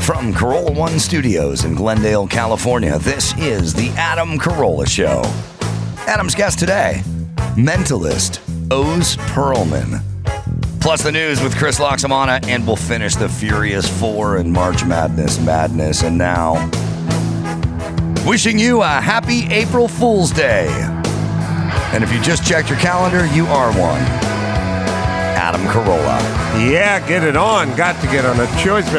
From Carolla One Studios in Glendale, California, this is The Adam Carolla Show. Adam's guest today, mentalist Oz Pearlman. Plus the news with Chris Laxamana, and we'll finish the Furious Four and March Madness. And now, wishing you a happy April Fool's Day. And if you just checked your calendar, you are one. Adam Carolla. Yeah, get it on. Got to get on a choice.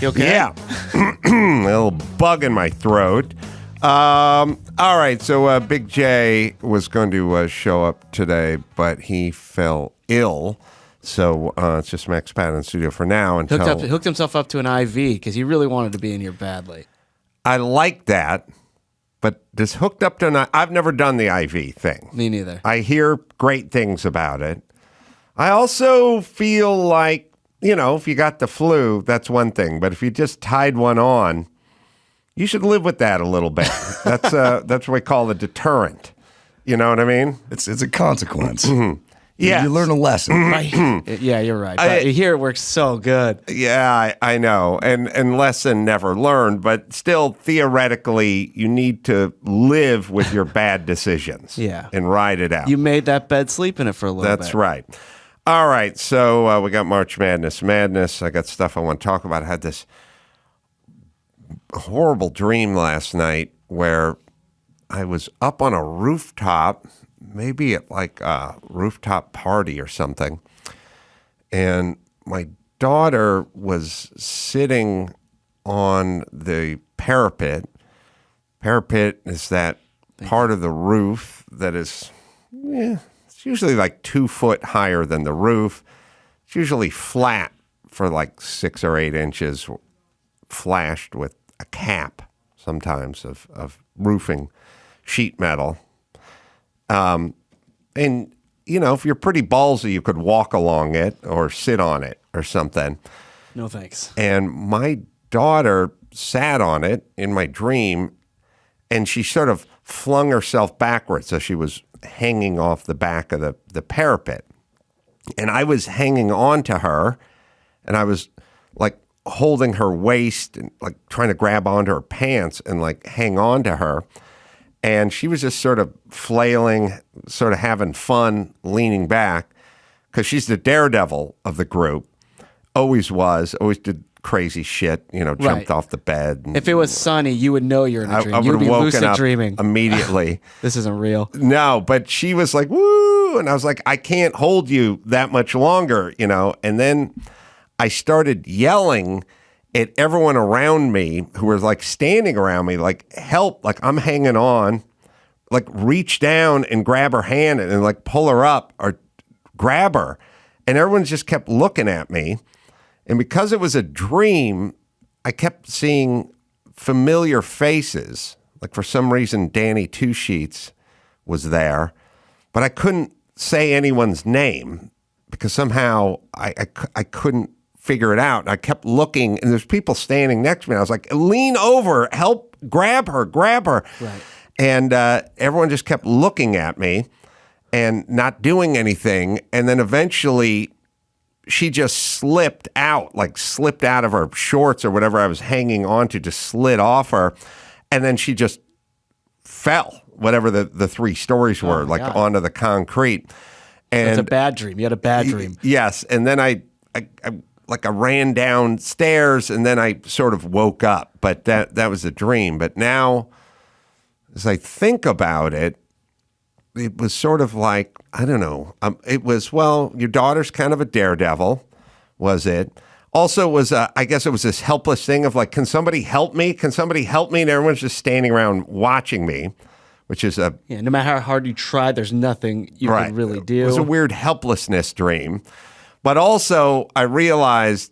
You okay? Yeah. A little bug in my throat. All right, so Big J was going to show up today, but he fell ill. So it's just Max Pat in the studio for now. Until Hooked himself up to an IV because he really wanted to be in here badly. I like that, but this hooked up to an I've never done the IV thing. Me neither. I hear great things about it. I also feel like, if you got the flu, that's one thing. But if you just tied one on, you should live with that a little bit. That's what we call a deterrent. You know what I mean? It's a consequence. Mm-hmm. Yeah, you learn a lesson. Yeah, you're right. But here it works so good. Yeah, I know. And lesson never learned, but still, theoretically, you need to live with your bad decisions. Yeah. And ride it out. You made that bed, sleep in it for a little bit. That's right. All right, so we got March Madness. I got stuff I want to talk about. I had this horrible dream last night where I was up on a rooftop, maybe at like a rooftop party or something, and my daughter was sitting on the parapet. Parapet is that part of the roof that is, it's usually like 2 foot higher than the roof. It's usually flat for like 6 or 8 inches, flashed with a cap sometimes of roofing sheet metal. And, if you're pretty ballsy, you could walk along it or sit on it or something. No thanks. And my daughter sat on it in my dream, and she sort of flung herself backwards. So she was hanging off the back of the parapet. And I was hanging on to her, and I was like holding her waist and like trying to grab onto her pants and like hang on to her. And she was just sort of flailing, sort of having fun, leaning back, because she's the daredevil of the group. Always did crazy shit, jumped off the bed. And, if it was sunny, you would know you're in a dream. I You'd would be have woken lucid up dreaming. Immediately. This isn't real. No, but she was like, woo! And I was like, I can't hold you that much longer, And then I started yelling at everyone around me who was like standing around me, like, help, like I'm hanging on, like reach down and grab her hand and like pull her up or grab her. And everyone just kept looking at me. And because it was a dream, I kept seeing familiar faces. Like for some reason, Danny Two Sheets was there, but I couldn't say anyone's name because somehow I couldn't figure it out. I kept looking, and there's people standing next to me. I was like, lean over, help, grab her. Right. And everyone just kept looking at me and not doing anything. And then eventually she just slipped out of her shorts or whatever I was hanging onto, just slid off her. And then she just fell, whatever the 3 stories were, onto the concrete. And it's a bad dream. You had a bad dream. Yes. And then I ran downstairs, and then I sort of woke up. But that was a dream. But now, as I think about it, it was sort of like, I don't know. It was, your daughter's kind of a daredevil, was it? Also, I guess it was this helpless thing of like, can somebody help me? Can somebody help me? And everyone's just standing around watching me, which is no matter how hard you try, there's nothing you can really do. It was a weird helplessness dream. But also, I realized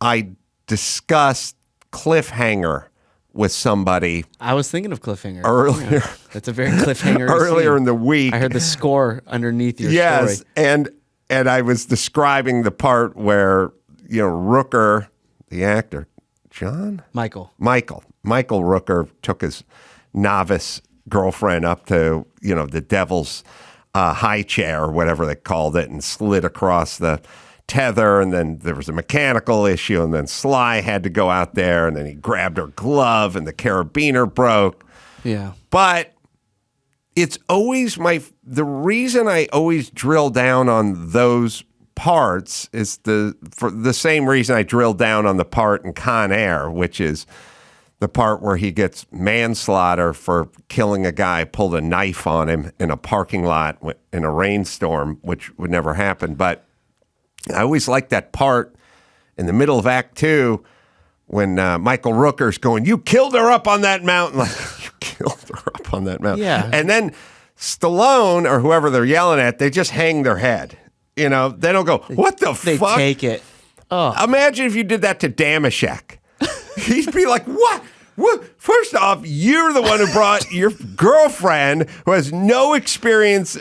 I discussed cliffhanger with somebody. I was thinking of cliffhanger earlier. Yeah, that's a very cliffhanger. Earlier in the week, I heard the score underneath your story. Yes, and I was describing the part where Rooker, the actor, Michael Rooker took his novice girlfriend up to the devil's high chair or whatever they called it and slid across the tether, and then there was a mechanical issue, and then Sly had to go out there, and then he grabbed her glove, and the carabiner broke. Yeah. But it's always the reason I always drill down on those parts is for the same reason I drill down on the part in Con Air, which is the part where he gets manslaughter for killing a guy, pulled a knife on him in a parking lot in a rainstorm, which would never happen. But I always like that part in the middle of Act 2 when Michael Rooker's going, "You killed her up on that mountain." Like, you killed her up on that mountain. Yeah. And then Stallone or whoever they're yelling at, they just hang their head. You know, they don't go, "What the They fuck?" take it. Oh. Imagine if you did that to Damashek. He'd be like, "What? What? First off, you're the one who brought your girlfriend who has no experience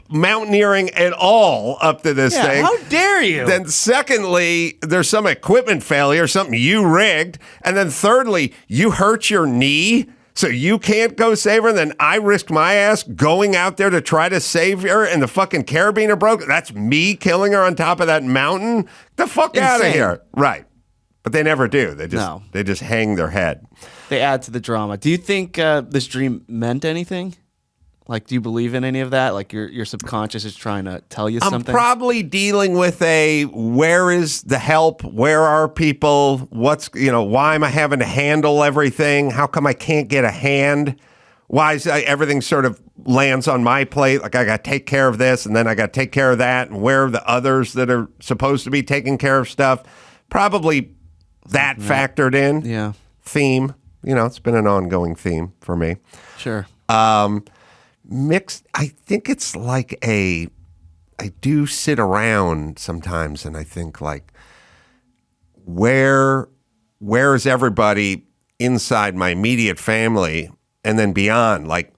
mountaineering at all up to this thing. How dare you?" Then secondly, there's some equipment failure, something you rigged. And then thirdly, you hurt your knee, so you can't go save her. And then I risked my ass going out there to try to save her, and the fucking carabiner broke. That's me killing her on top of that mountain. Get the fuck out of here. Right. But they never do. They just hang their head. They add to the drama. Do you think this dream meant anything? Like, do you believe in any of that? Like, your subconscious is trying to tell you something? I'm probably dealing with where is the help? Where are people? Why am I having to handle everything? How come I can't get a hand? Why is everything sort of lands on my plate? Like, I got to take care of this, and then I got to take care of that, and where are the others that are supposed to be taking care of stuff? Probably that factored in. Yeah. Theme. It's been an ongoing theme for me. Sure. Mixed, I think it's like I do sit around sometimes and I think like, where is everybody inside my immediate family and then beyond? Like,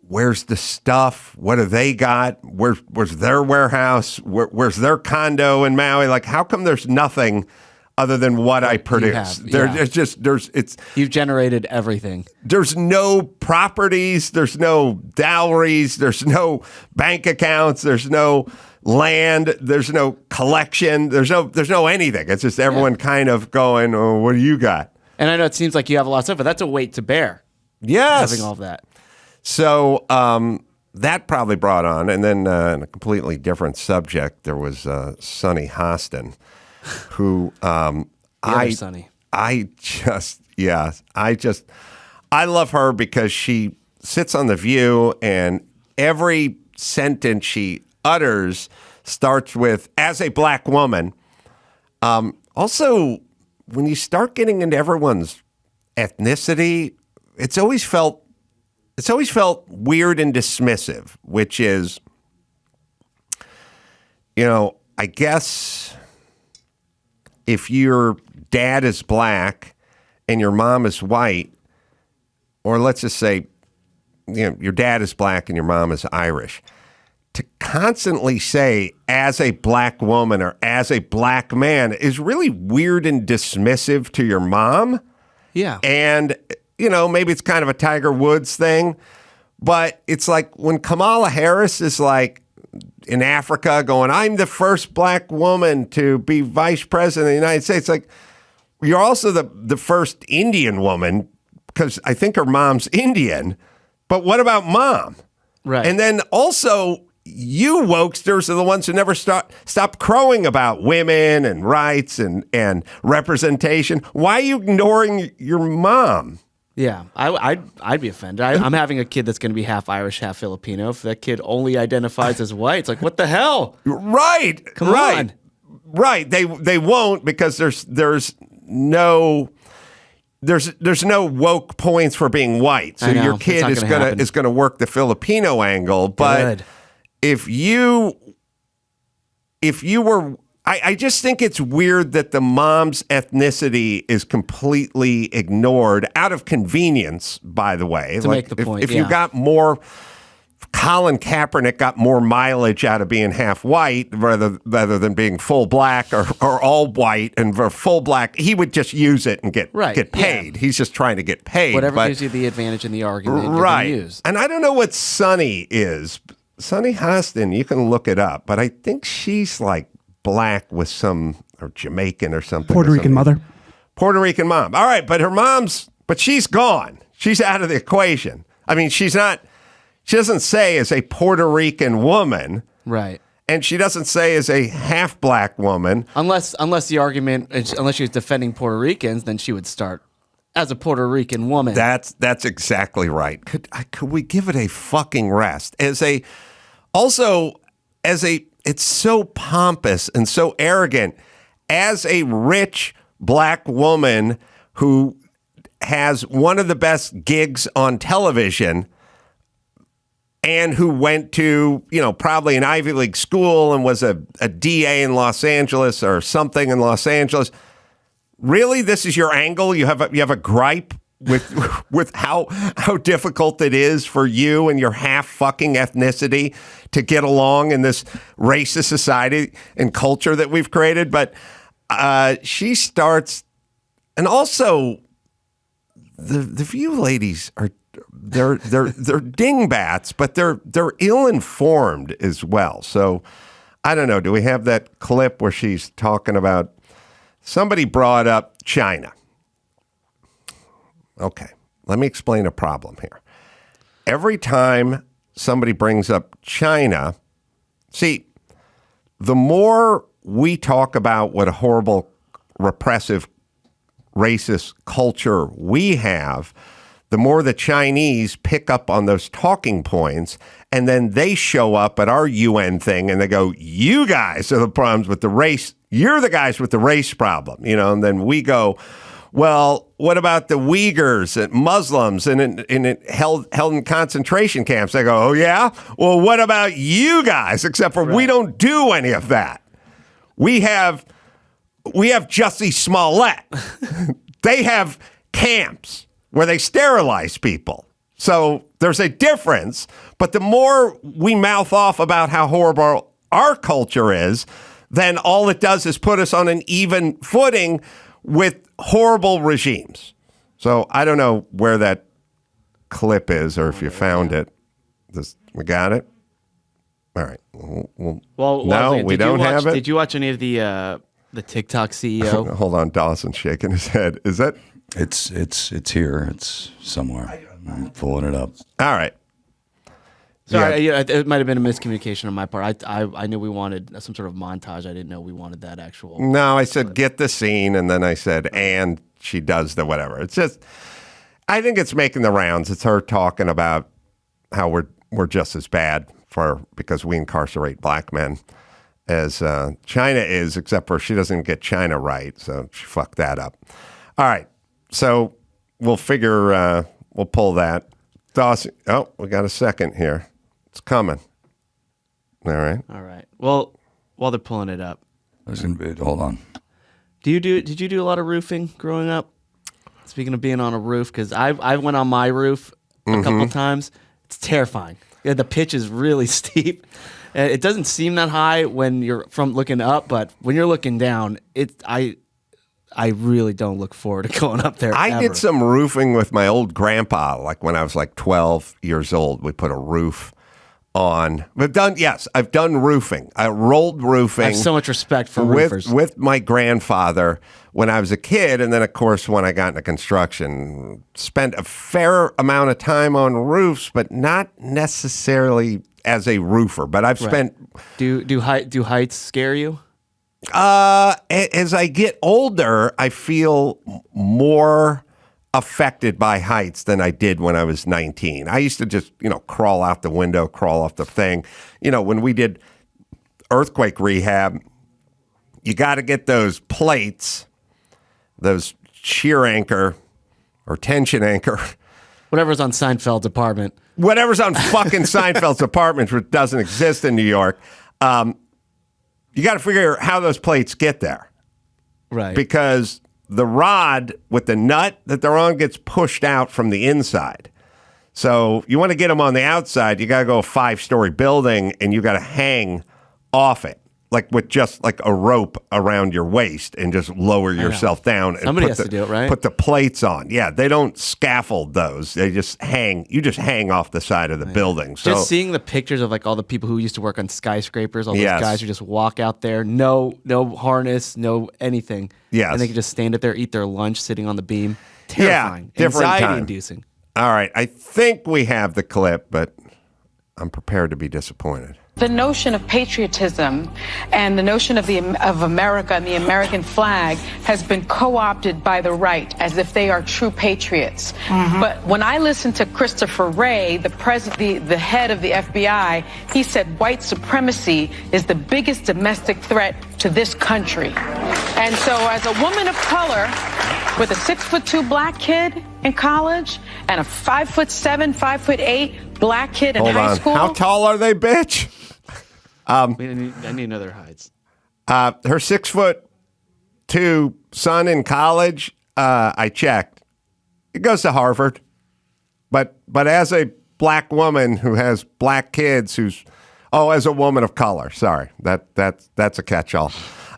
where's the stuff? What do they got? Where's their warehouse? Where's their condo in Maui? Like, how come there's nothing other than what I produce? You've generated everything. There's no properties, there's no dowries, there's no bank accounts, there's no land, there's no collection, there's no anything. It's just everyone kind of going, "Oh, what do you got?" And I know it seems like you have a lot of stuff, but that's a weight to bear. Yes. Having all of that. So that probably brought on, and then in a completely different subject, there was Sunny Hostin, who Sunny. I love her because she sits on The View, and every sentence she utters starts with, "as a black woman." Also, when you start getting into everyone's ethnicity, it's always felt weird and dismissive, which is, I guess if your dad is black and your mom is white, or let's just say, your dad is black and your mom is Irish, to constantly say "as a black woman" or "as a black man" is really weird and dismissive to your mom. Yeah. And, maybe it's kind of a Tiger Woods thing, but it's like when Kamala Harris is like in Africa going, "I'm the first black woman to be vice president of the United States." Like, you're also the first Indian woman, because I think her mom's Indian, but what about mom? Right. And then also, you wokesters are the ones who never stop crowing about women and rights and representation. Why are you ignoring your mom? Yeah, I'd be offended. I'm having a kid that's going to be half Irish, half Filipino. If that kid only identifies as white, it's like, what the hell? Right. Come on. Right. They won't, because there's no woke points for being white. So your kid is gonna work the Filipino angle. But Good. if you were, I just think it's weird that the mom's ethnicity is completely ignored out of convenience, by the way. To make the point, if you got more, Colin Kaepernick got more mileage out of being half white rather than being full black or all white, and for full black, he would just use it and get paid. Yeah. He's just trying to get paid. Whatever gives you the advantage in the argument, right? Use. And I don't know what Sunny is. Sunny Hostin, you can look it up, but I think she's like black with or Jamaican or something. Puerto Rican mother. Puerto Rican mom. All right, but she's gone. She's out of the equation. I mean, she doesn't say as a Puerto Rican woman. Right. And she doesn't say as a half black woman. Unless she was defending Puerto Ricans, then she would start as a Puerto Rican woman. That's exactly right. Could we give it a fucking rest? It's so pompous and so arrogant. As a rich black woman who has one of the best gigs on television and who went to, probably an Ivy League school and was a DA in Los Angeles or something in Los Angeles. Really? This is your angle? You have a gripe with how difficult it is for you and your half fucking ethnicity to get along in this racist society and culture that we've created. But she starts, and also the View ladies are they're dingbats, but they're ill-informed as well. So I don't know. Do we have that clip where she's talking about? Somebody brought up China. Okay, let me explain a problem here. Every time somebody brings up China, see, the more we talk about what a horrible, repressive, racist culture we have, the more the Chinese pick up on those talking points, and then they show up at our UN thing and they go, you guys are the problems with the race. You're the guys with the race problem, and then we go, well, what about the Uyghurs and Muslims and held in concentration camps? They go, oh, yeah? Well, what about you guys? Except for we don't do any of that. We have Jussie Smollett. They have camps where they sterilize people. So there's a difference. But the more we mouth off about how horrible our culture is, then all it does is put us on an even footing with horrible regimes. So I don't know where that clip is or if you found it. We got it? All right. Well, no, we don't have it. Did you watch any of the TikTok CEO? Hold on, Dawson shaking his head. Is that? It's here. It's somewhere. I'm pulling it up. All right. Sorry, it might have been a miscommunication on my part. I knew we wanted some sort of montage. I didn't know we wanted that actual. No, I said get the scene, and then I said, and she does the whatever. It's just, I think it's making the rounds. It's her talking about how we're just as bad because we incarcerate black men as China is, except for she doesn't get China right, so she fucked that up. All right, so we'll pull that. Dawson, we got a second here. It's coming. All right. Well, while they're pulling it up, hold on. Did you do a lot of roofing growing up? Speaking of being on a roof, because I went on my roof a couple times. It's terrifying. Yeah, the pitch is really steep. It doesn't seem that high when you're from looking up, but when you're looking down, I really don't look forward to going up there. I did some roofing with my old grandpa, like when I was like 12 years old. We put a roof on. I've done roofing. I rolled roofing. I have so much respect for roofers. With my grandfather when I was a kid, and then of course when I got into construction, spent a fair amount of time on roofs, but not necessarily as a roofer. But I've spent. Do heights scare you? As I get older, I feel more affected by heights than I did when I was 19. I used to just, crawl out the window, crawl off the thing. When we did earthquake rehab, you got to get those plates, those shear anchor or tension anchor. Whatever's on Seinfeld's apartment. Whatever's on fucking Seinfeld's apartment, which doesn't exist in New York. You got to figure out how those plates get there. Right. Because the rod with the nut that they're on gets pushed out from the inside. So you want to get them on the outside, you got to go a 5-story building and you got to hang off it. like with just like a rope around your waist and just lower yourself down. And Somebody has to do it, right? Put the plates on. Yeah, they don't scaffold those. They just hang. You just hang off the side of the building. So just seeing the pictures of like all the people who used to work on skyscrapers, all those Yes. guys who just walk out there, no harness, no anything. Yes. And they can just stand up there, eat their lunch, sitting on the beam. Terrifying. different time. Anxiety-inducing. All right, I think we have the clip, but I'm prepared to be disappointed. The notion of patriotism and the notion of America and the American flag has been co-opted by the right as if they are true patriots. But when I listened to Christopher Wray, the head of the FBI, he said white supremacy is the biggest domestic threat to this country. And so as a woman of color with a 6'2" black kid in college and a 5'7", 5'8" black kid in high school. How tall are they, bitch? I need another heights. Her 6'2" son in college, I checked. It goes to Harvard, but as a black woman who has black kids, as a woman of color. Sorry, that's a catch-all.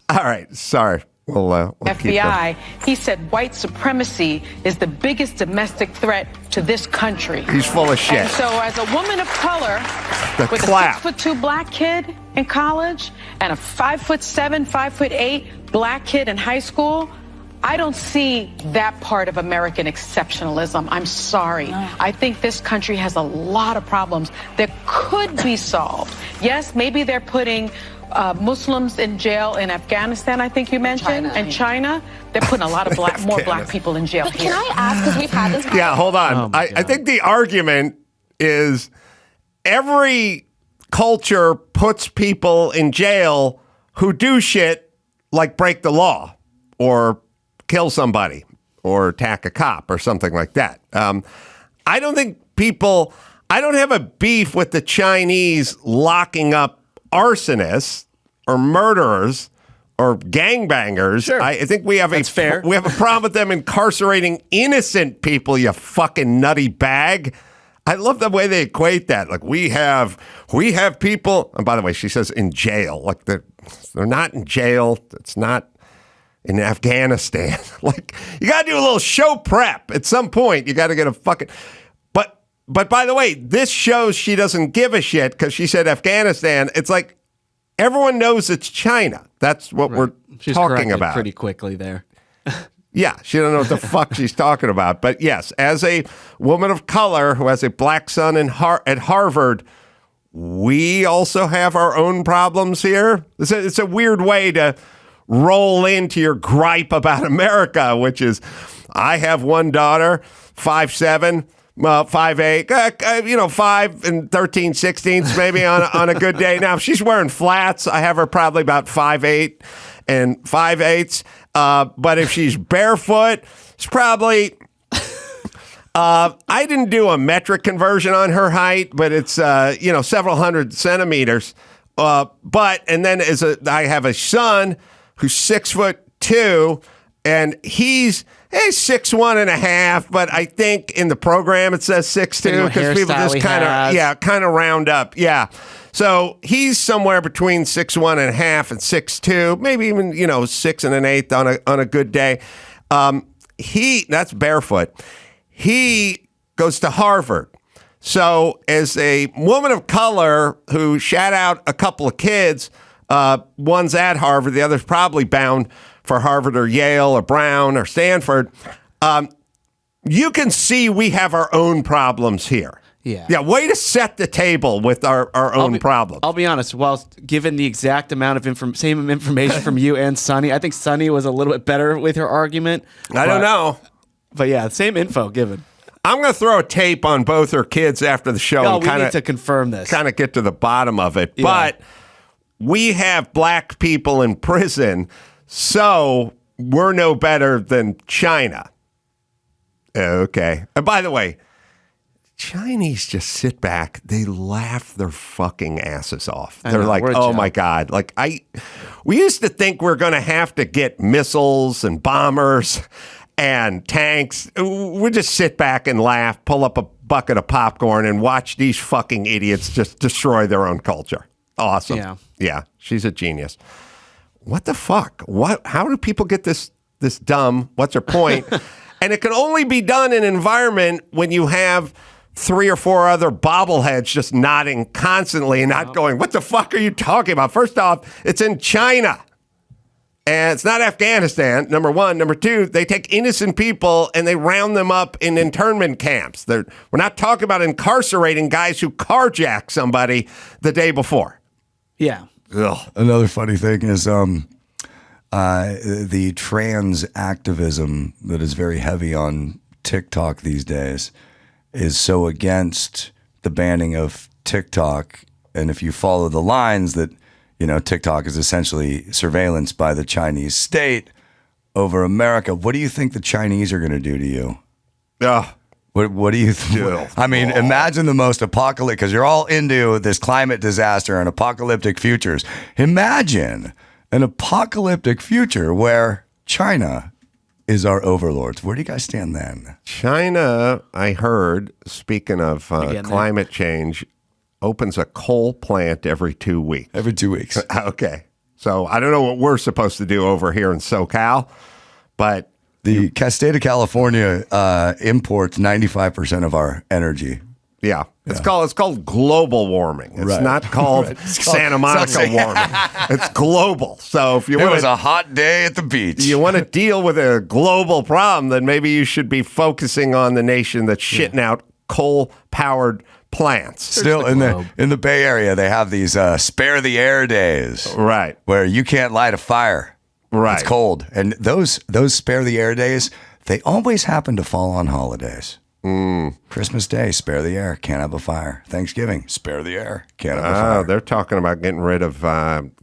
All right, sorry. We'll FBI, he said white supremacy is the biggest domestic threat to this country. He's full of shit. And so as a woman of color with clap. a 6'2" black kid in college and a 5'7", 5'8" black kid in high school, I don't see that part of American exceptionalism. I'm sorry. No. I think this country has a lot of problems that could be solved. Yes, maybe they're putting Muslims in jail in Afghanistan, I think you mentioned, and China. They're putting a lot of more black people in jail But here. can I ask, because we've had this Yeah, hold on. Oh my God. I think the argument is every culture puts people in jail who do shit like break the law or kill somebody or attack a cop or something like that. I don't have a beef with the Chinese locking up arsonists or murderers or gangbangers. Sure. I think we have fair. We have a problem with them incarcerating innocent people, you fucking nutty bag. I love the way they equate that. Like we have people, and by the way, she says in jail. Like they're not in jail. It's not in Afghanistan. Like you gotta do a little show prep at some point. You gotta get a fucking But by the way, this shows she doesn't give a shit because she said Afghanistan. It's like everyone knows it's China. That's what we're She's talking corrected about. pretty quickly there. Yeah, she don't know what the fuck she's talking about. But yes, as a woman of color who has a black son at Harvard, we also have our own problems here. It's a weird way to roll into your gripe about America, which is I have one daughter, 5'7", 5'8", 5 and 13 16ths maybe on a good day. Now, if she's wearing flats, I have her probably about 5'8" and 5/8. But if she's barefoot, it's probably. I didn't do a metric conversion on her height, but it's several hundred centimeters. I have a son who's 6'2", and he's 6'1.5", but I think in the program it says 6'2" because people just kind of round up. Yeah. So he's somewhere between 6'1.5" and 6'2", maybe even 6 1/8 on a good day. That's barefoot. He goes to Harvard. So as a woman of color who shat out a couple of kids, one's at Harvard, the other's probably bound for Harvard or Yale or Brown or Stanford, you can see we have our own problems here. Yeah, way to set the table with our own problems. I'll be honest, whilst given the exact amount of same information from you and Sunny, I think Sunny was a little bit better with her argument. I don't know. But yeah, same info given. I'm going to throw a tape on both her kids after the show. No, and we need to confirm this. Kind of get to the bottom of it. Yeah. But we have black people in prison, so we're no better than China. Okay. And by the way, Chinese just sit back. They laugh their fucking asses off. They're like, oh my God. Like we used to think we're going to have to get missiles and bombers and tanks. We just sit back and laugh, pull up a bucket of popcorn and watch these fucking idiots just destroy their own culture. Awesome. Yeah, she's a genius. What the fuck? How do people get this dumb? What's her point? And it can only be done in an environment when you have 3 or 4 other bobbleheads just nodding constantly and not going, what the fuck are you talking about? First off, it's in China. And it's not Afghanistan, number one. Number two, they take innocent people and they round them up in internment camps. We're not talking about incarcerating guys who carjack somebody the day before. Yeah. Ugh. Another funny thing is the trans activism that is very heavy on TikTok these days is so against the banning of TikTok. And if you follow the lines that, TikTok is essentially surveillance by the Chinese state over America. What do you think the Chinese are going to do to you? What do you think? I mean, imagine the most apocalyptic, because you're all into this climate disaster and apocalyptic futures. Imagine an apocalyptic future where China is our overlords. Where do you guys stand then? China, I heard, speaking of climate change, opens a coal plant every 2 weeks. Every 2 weeks. Okay. So I don't know what we're supposed to do over here in SoCal, but the state of California imports 95% of our energy. Yeah. It's called global warming. It's not called Santa Monica warming. It's global. So if you want, it was a hot day at the beach. You want to deal with a global problem, then maybe you should be focusing on the nation that's shitting out coal-powered plants. Still in the Bay Area, they have these spare the air days, right, where you can't light a fire. Right, it's cold, and those spare the air days, they always happen to fall on holidays. Christmas Day, spare the air, can't have a fire. Thanksgiving, spare the air, can't have a fire. They're talking about getting rid of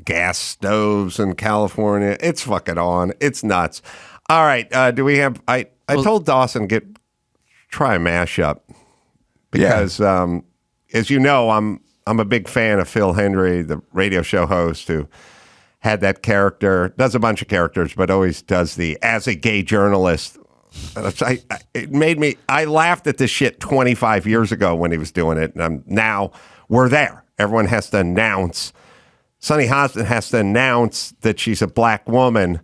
gas stoves in California. It's fucking on. It's nuts. All right, do we have? I told Dawson try a mashup because, as you know, I'm a big fan of Phil Hendry, the radio show host who had that character, does a bunch of characters, but always does the as a gay journalist. It made me. I laughed at this shit 25 years ago when he was doing it, and now we're there. Everyone has to announce. Sunny Hostin has to announce that she's a black woman.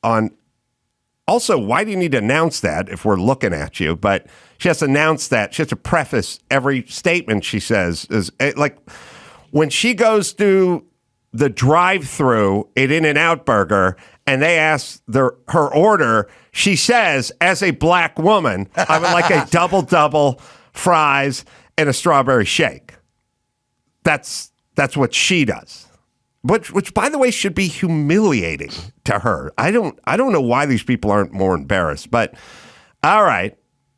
Also, why do you need to announce that if we're looking at you? But she has to announce that. She has to preface every statement she says. Is like when she goes to the drive-through at In-N-Out Burger and they ask her order, she says, as a black woman, I would like a double, fries, and a strawberry shake. That's what she does. Which, by the way, should be humiliating to her. I don't know why these people aren't more embarrassed. But all right,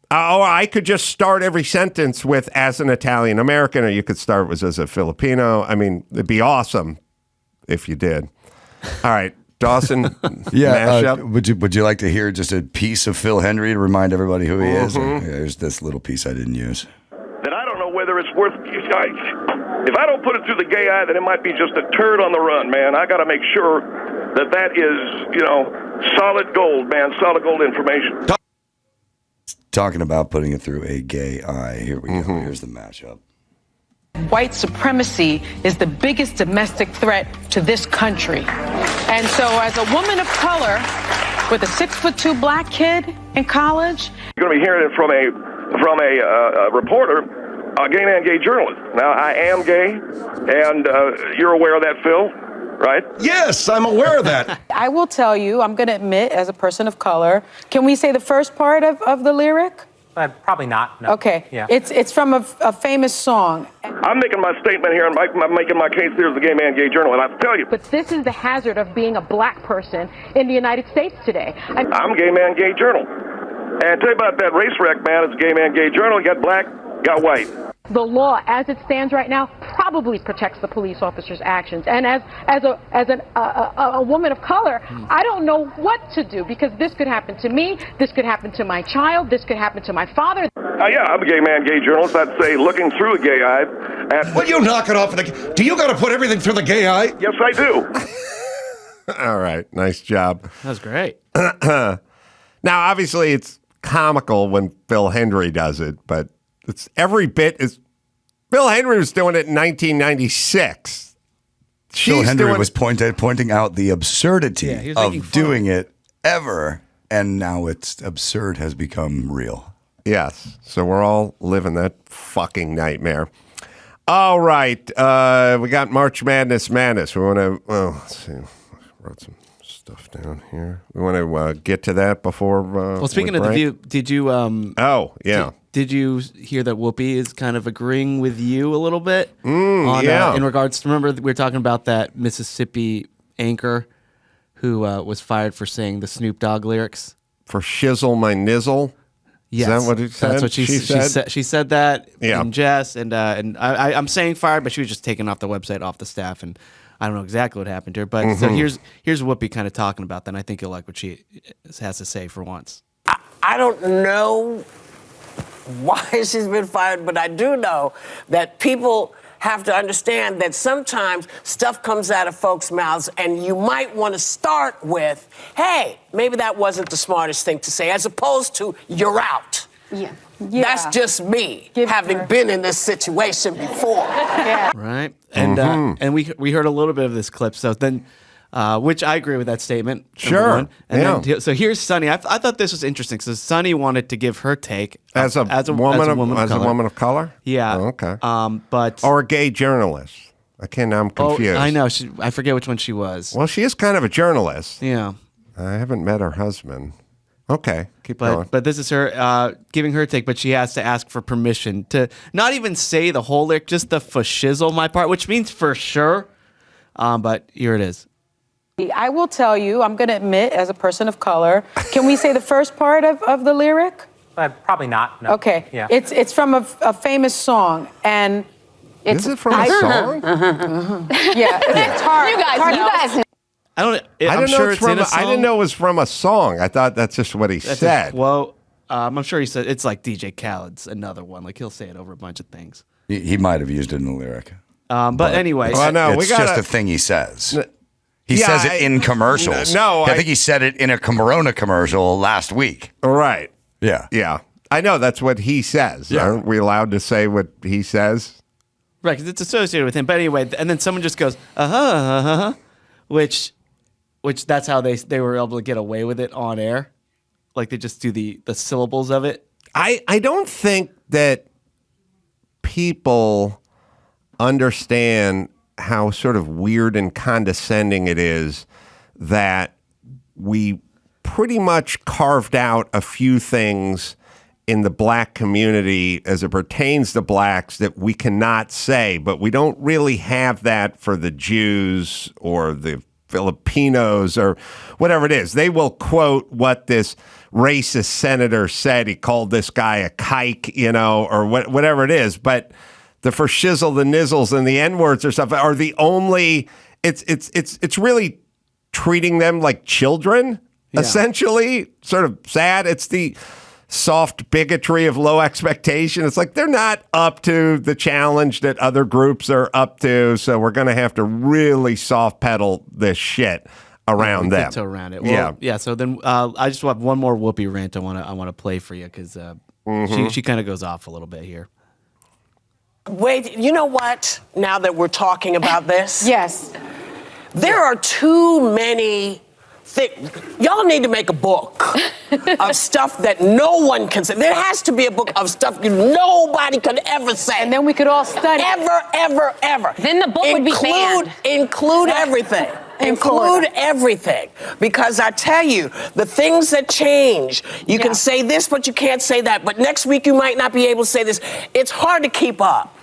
I could just start every sentence with "as an Italian American," or you could start with "as a Filipino." I mean, it'd be awesome if you did. All right, Dawson. Mashup. Would you like to hear just a piece of Phil Hendry to remind everybody who he is? There's this little piece I didn't use. That I don't know whether it's worth. If I don't put it through the gay eye, then it might be just a turd on the run, man. I got to make sure that is, solid gold, man, solid gold information. Talking about putting it through a gay eye. Here we go. Here's the mashup. White supremacy is the biggest domestic threat to this country. And so as a woman of color with a 6'2" black kid in college, you're going to be hearing it from a reporter, a gay man, gay journalist. Now, I am gay, and you're aware of that, Phil, right? Yes, I'm aware of that. I will tell you, I'm going to admit, as a person of color, can we say the first part of the lyric? Probably not. No. Okay. Yeah. It's from a famous song. I'm making my statement here, and I'm making my case here as a gay man, gay journalist, and I tell you. But this is the hazard of being a black person in the United States today. I'm gay man, gay journalist. And tell you about that race wreck, man. It's a gay man, gay journalist. Got black, got white. The law, as it stands right now, probably protects the police officer's actions. And as a woman of color, I don't know what to do, because this could happen to me, this could happen to my child, this could happen to my father. Yeah, I'm a gay man, gay journalist. I'd say looking through a gay eye at... Will you knock it off? Do you got to put everything through the gay eye? Yes, I do. All right, nice job. That was great. Now, obviously, it's comical when Phil Hendry does it, but it's every bit as Phil Hendry was doing it in 1996. Phil she's Hendry doing was pointing out the absurdity Yeah, he was making of fun. doing it ever, and now it's absurd has become real. Yes. So we're all living that fucking nightmare. All right. We got March Madness. We want to, let's see. I wrote some stuff down here. We want to get to that before. Well, speaking of The View, did you? Oh, yeah. Did you hear that Whoopi is kind of agreeing with you a little bit? Yeah. In regards to, remember, we were talking about that Mississippi anchor who was fired for saying the Snoop Dogg lyrics? For shizzle my nizzle. Yes. Is that what it said? That's what she said. She said that in jest, and I'm saying fired, but she was just taken off the website, off the staff, and I don't know exactly what happened to her. But so here's Whoopi kind of talking about that, and I think you'll like what she has to say for once. I don't know why she's been fired, but I do know that people have to understand that sometimes stuff comes out of folks' mouths and you might want to start with, hey, maybe that wasn't the smartest thing to say, as opposed to, you're out. Yeah. That's just me, having been in this situation before. Yeah. Right? And we heard a little bit of this clip, so then, which I agree with that statement. Sure. One. And then, so here's Sunny. I thought this was interesting. So Sunny wanted to give her take As a woman of color? Yeah. Oh, okay. But Or a gay journalist. I'm confused. I know. I forget which one she was. Well, she is kind of a journalist. Yeah. I haven't met her husband. Okay, keep going. But this is her giving her take, but she has to ask for permission to not even say the whole lyric, just the for shizzle my part, which means for sure. But here it is. I will tell you, I'm going to admit, as a person of color, can we say the first part of the lyric? Probably not. No. Okay. Yeah. It's from a famous song, and it's... Is it from a song? Yeah. It's hard. You guys know. I'm I sure it's in a song. I didn't know it was from a song. I thought that's just what he That's said. a quote. I'm sure he said it's like DJ Khaled's another one. Like he'll say it over a bunch of things. He might have used it in the lyric. But anyway, Well, no, it's we gotta- just a thing he says. He Yeah, says it in commercials. I think he said it in a Corona commercial last week. Right. Yeah. Yeah. I know that's what he says. Yeah. Aren't we allowed to say what he says? right, because it's associated with him. But anyway, and then someone just goes, which that's how they were able to get away with it on air. Like they just do the syllables of it. I don't think that people understand how sort of weird and condescending it is that we pretty much carved out a few things in the black community as it pertains to blacks that we cannot say, but we don't really have that for the Jews or the Filipinos or whatever it is. They will quote what this racist senator said. He called this guy a kike, or whatever it is. But the for shizzle, the nizzles, and the N-words or stuff are the only. It's really treating them like children, essentially. Sort of sad. It's the soft bigotry of low expectation. It's like they're not up to the challenge that other groups are up to, so we're going to have to really soft pedal this shit around them. Tiptoe around it. Well, yeah. So then I just have one more Whoopi rant I want to play for you because she kind of goes off a little bit here. Wait, you know what? Now that we're talking about this, Yes. there are too many things. Y'all need to make a book of stuff that no one can say. There has to be a book of stuff nobody could ever say. And then we could all study. Ever. Then the book would be banned. Include everything. Include everything. Because I tell you, the things that change, you can say this, but you can't say that. But next week you might not be able to say this. It's hard to keep up.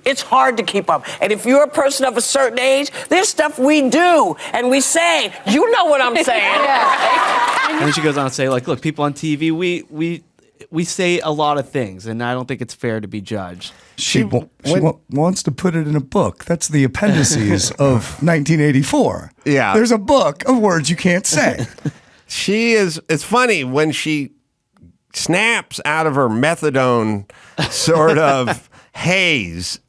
It's hard to keep up. And if you're a person of a certain age, there's stuff we do and we say, you know what I'm saying. And then she goes on to say, like, look, people on TV, we say a lot of things, and I don't think it's fair to be judged. She wants to put it in a book. That's the appendices of 1984. Yeah. There's a book of words you can't say. It's funny when she snaps out of her methadone sort of haze,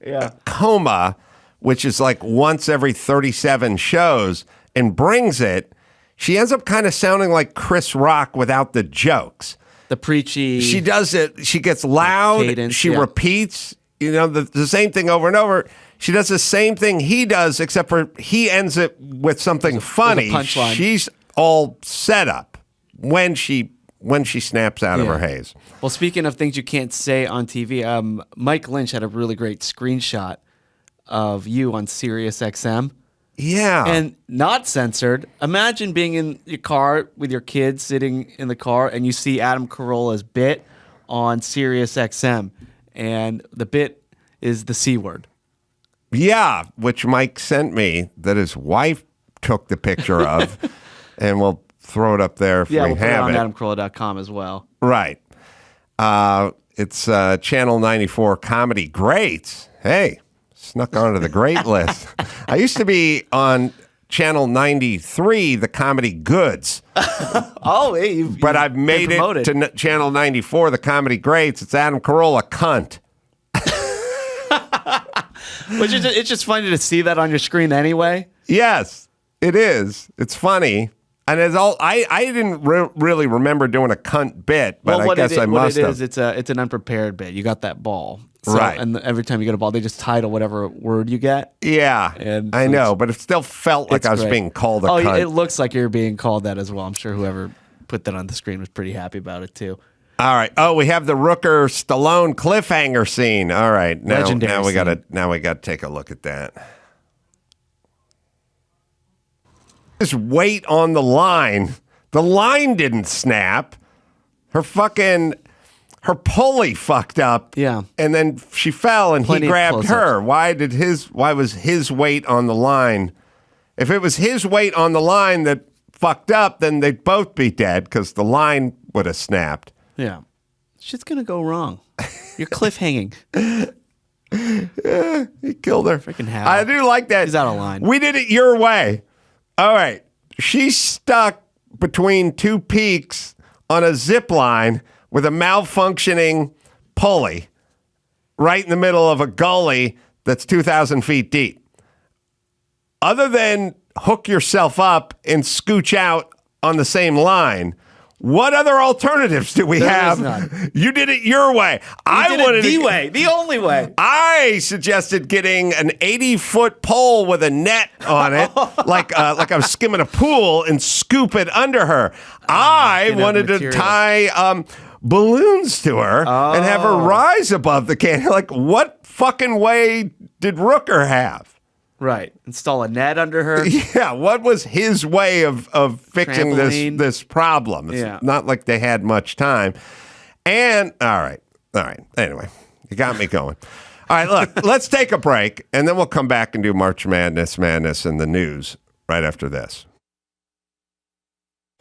coma, which is like once every 37 shows, and brings it, she ends up kind of sounding like Chris Rock without the jokes. The preachy. She does it. She gets loud. Cadence, she repeats, the same thing over and over. She does the same thing he does, except for he ends it with something funny. punchline. She's all set up when she snaps out of her haze. Well, speaking of things you can't say on TV, Mike Lynch had a really great screenshot of you on Sirius XM. Yeah. And not censored. Imagine being in your car with your kids sitting in the car and you see Adam Carolla's bit on Sirius XM. And the bit is the C word. Yeah, which Mike sent me that his wife took the picture of. And we'll throw it up there if we we'll have put it on it. AdamCarolla.com as well. Right. It's Channel 94 Comedy Greats. Hey, snuck onto the great list. I used to be on Channel 93, the Comedy Goods. Oh, hey, but I've made it to Channel 94, the Comedy Greats. It's Adam Carolla, cunt. Which is, it's just funny to see that on your screen anyway. Yes, it is. It's funny. And it's all I didn't really remember doing a cunt bit, but I guess I must have. It's an unprepared bit. You got that ball. So, right. And every time you get a ball, they just title whatever word you get. Yeah, and I know, but it still felt like I was being called a cunt. It looks like you're being called that as well. I'm sure whoever put that on the screen was pretty happy about it too. All right. Oh, we have the Rooker Stallone cliffhanger scene. All right. Now we gotta take a look at that. Just wait on the line. The line didn't snap. Her pulley fucked up. Yeah. And then she fell and Plenty he of grabbed close-ups. her. Why was his weight on the line? If it was his weight on the line that fucked up, then they'd both be dead because the line would have snapped. Yeah. Shit's gonna go wrong. You're cliffhanging. Yeah, he killed her. Freaking Hal. I do like that. He's out of line. We did it your way. All right. She's stuck between two peaks on a zip line with a malfunctioning pulley right in the middle of a gully that's 2,000 feet deep. Other than hook yourself up and scooch out on the same line, what other alternatives do we have? Is none. You did it your way. I wanted the way, the only way. I suggested getting an 80-foot pole with a net on it, like I was skimming a pool, and scoop it under her. I wanted to tie balloons to her and have her rise above the can. Like, what fucking way did Rooker have? Right. Install a net under her. Yeah, what was his way of fixing Trampoline. this problem? It's not like they had much time. And, all right. Anyway, you got me going. All right, look, let's take a break, and then we'll come back and do March Madness, and the news right after this.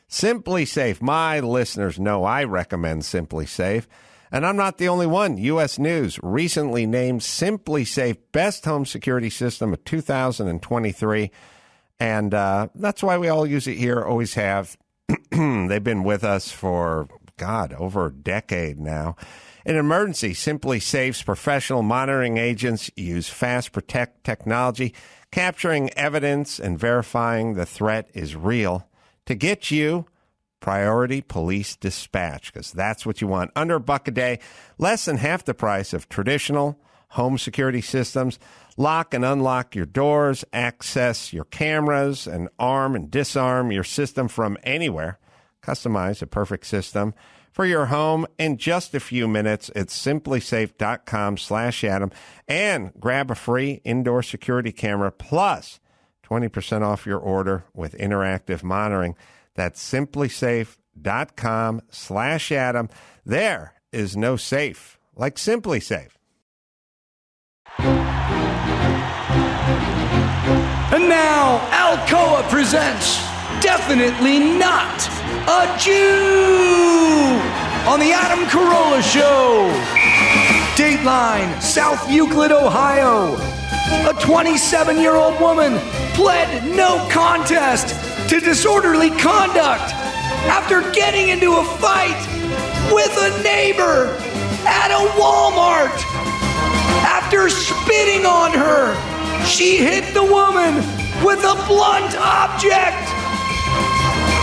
Simply Safe. My listeners know I recommend Simply Safe. And I'm not the only one. U.S. News recently named Simply Safe Best Home Security System of 2023. And that's why we all use it here, always have. They've been with us for, over a decade now. In an emergency, Simply Safe's professional monitoring agents use Fast Protect technology, capturing evidence and verifying the threat is real to get you priority police dispatch, because that's what you want. Under $1 a day, less than half the price of traditional home security systems. Lock and unlock your doors, access your cameras, and arm and disarm your system from anywhere. Customize a perfect system for your home in just a few minutes. It's simplysafe.com/Adam, and grab a free indoor security camera plus 20% off your order with interactive monitoring. That's simplysafe.com/Adam. There is no safe like Simply Safe. And now, Alcoa presents Definitely Not a Jew on the Adam Carolla Show. Dateline, South Euclid, Ohio. A 27-year-old woman pled no contest to disorderly conduct after getting into a fight with a neighbor at a Walmart. After spitting on her, she hit the woman with a blunt object.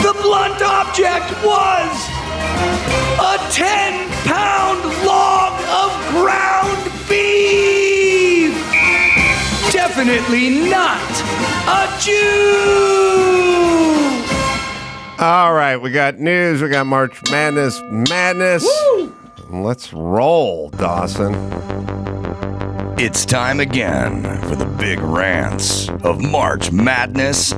The blunt object was a 10-pound log of ground beef. definitely not a Jew. All right, we got news. We got March Madness. Woo! Let's roll, Dawson. It's time again for the big rants of March Madness.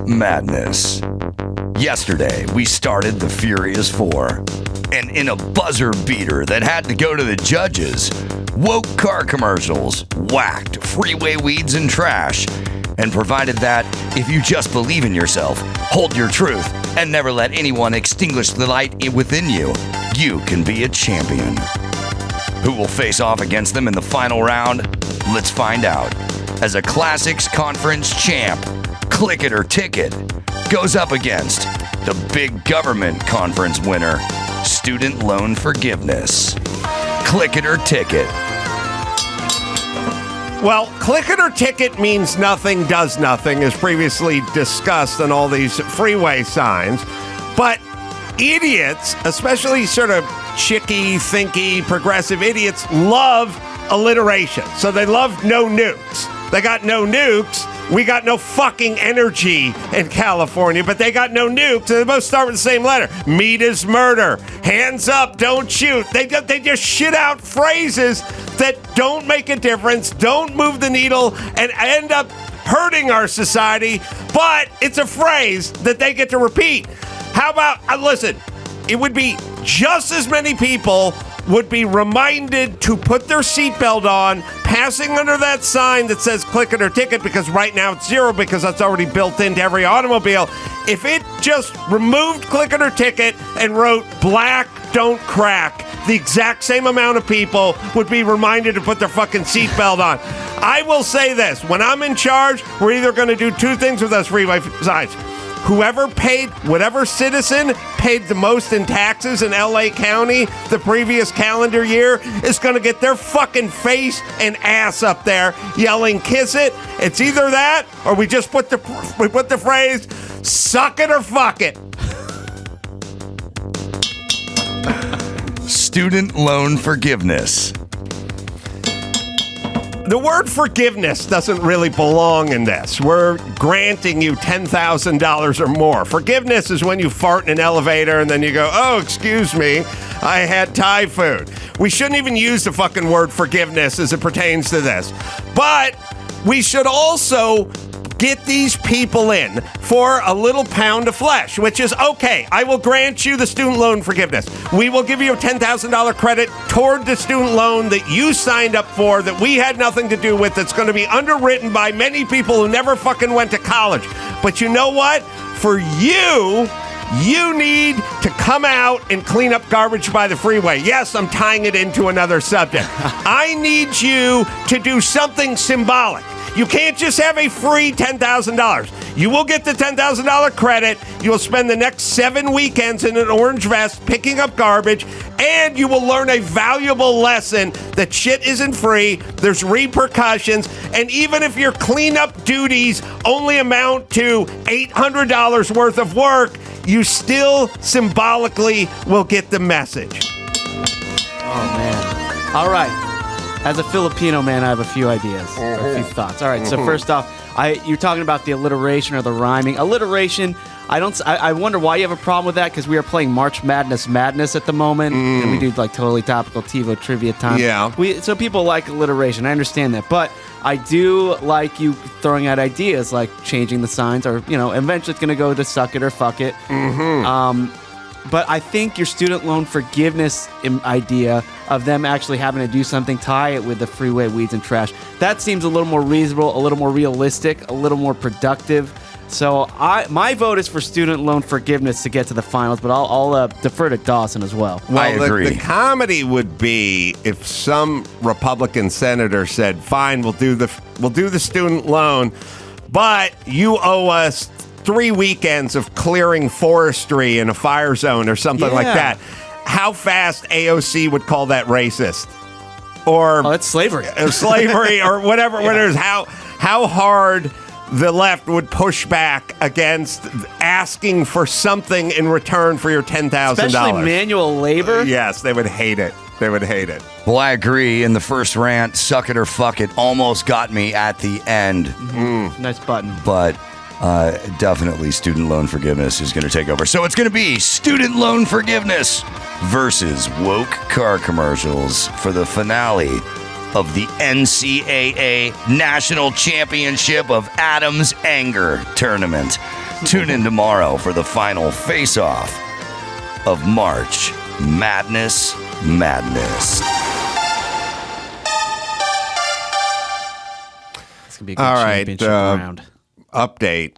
Yesterday, we started the Furious Four, and in a buzzer beater that had to go to the judges, woke car commercials whacked freeway weeds and trash, and provided that if you just believe in yourself, hold your truth, and never let anyone extinguish the light within you, you can be a champion. Who will face off against them in the final round? Let's find out. As a Classics Conference champ, Click It or Ticket goes up against the Big Government Conference winner, Student Loan Forgiveness. Click It or Ticket. Well, click it or ticket means nothing, does nothing, as previously discussed on all these freeway signs. But idiots, especially sort of chicky, thinky, progressive idiots, love alliteration. So they love no nukes. They got no nukes. We got no fucking energy in California, but they got no nukes, and they both start with the same letter. Meat is murder. Hands up, don't shoot. They just shit out phrases that don't make a difference, don't move the needle, and end up hurting our society, but it's a phrase that they get to repeat. How about, listen, it would be just as many people would be reminded to put their seatbelt on, passing under that sign that says click it or ticket, because right now it's zero because that's already built into every automobile. If it just removed click it or ticket and wrote black don't crack, the exact same amount of people would be reminded to put their fucking seatbelt on. I will say this, when I'm in charge, we're either going to do two things with those freeway signs. Whatever citizen paid the most in taxes in LA County the previous calendar year is going to get their fucking face and ass up there yelling, kiss it. It's either that or we just put the phrase, suck it or fuck it. Student Loan Forgiveness. The word forgiveness doesn't really belong in this. We're granting you $10,000 or more. Forgiveness is when you fart in an elevator and then you go, oh, excuse me, I had Thai food. We shouldn't even use the fucking word forgiveness as it pertains to this. But we should also get these people in for a little pound of flesh, which is, okay, I will grant you the student loan forgiveness. We will give you a $10,000 credit toward the student loan that you signed up for, that we had nothing to do with, that's going to be underwritten by many people who never fucking went to college. But you know what? For you need to come out and clean up garbage by the freeway. Yes, I'm tying it into another subject. I need you to do something symbolic. You can't just have a free $10,000. You will get the $10,000 credit. You will spend the next 7 weekends in an orange vest picking up garbage, and you will learn a valuable lesson that shit isn't free. There's repercussions, and even if your cleanup duties only amount to $800 worth of work, you still symbolically will get the message. Oh, man. All right. As a Filipino man, I have a few ideas, a few thoughts. All right, so first off, you're talking about the alliteration or the rhyming. Alliteration, I wonder why you have a problem with that, because we are playing March Madness at the moment, and we do like totally topical TiVo trivia time. Yeah. So people like alliteration. I understand that, but I do like you throwing out ideas like changing the signs, or eventually it's going to go to suck it or fuck it. But I think your student loan forgiveness idea of them actually having to do something, tie it with the freeway weeds and trash, that seems a little more reasonable, a little more realistic, a little more productive. So my vote is for student loan forgiveness to get to the finals, but I'll defer to Dawson as well. Well, I agree. The comedy would be if some Republican senator said, "Fine, we'll do the student loan, but you owe us 3 weekends of clearing forestry in a fire zone," or something like that. How fast AOC would call that racist, or that's slavery, or whatever. It is, how hard the left would push back against asking for something in return for your $10,000. Especially manual labor. Yes, they would hate it. They would hate it. Well, I agree. In the first rant, suck it or fuck it almost got me at the end. Nice button. But definitely student loan forgiveness is going to take over. So it's going to be student loan forgiveness versus woke car commercials for the finale of the NCAA National Championship of Adam's Anger Tournament. Tune in tomorrow for the final face-off of March Madness. It's gonna be a good All right, championship round. update.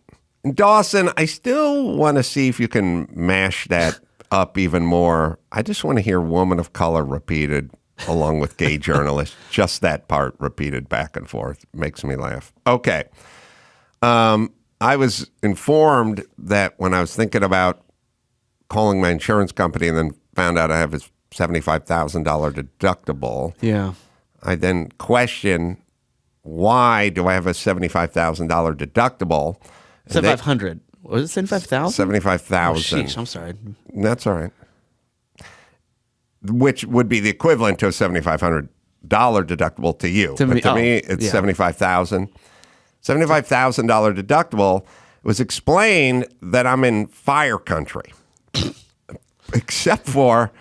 Dawson, I still want to see if you can mash that up even more. I just want to hear woman of color repeated along with gay journalist. Just that part repeated back and forth. Makes me laugh. Okay. I was informed that when I was thinking about calling my insurance company and then found out I have this $75,000 deductible. Yeah. I then question, why do I have a $75,000 deductible? 7,500. Was it 75,000? 75,000. Oh, sheesh, I'm sorry. That's all right. Which would be the equivalent to a $7,500 deductible to you. To but me- to oh, me, it's yeah. $75,000. $75,000 deductible. It was explained that I'm in fire country. Except for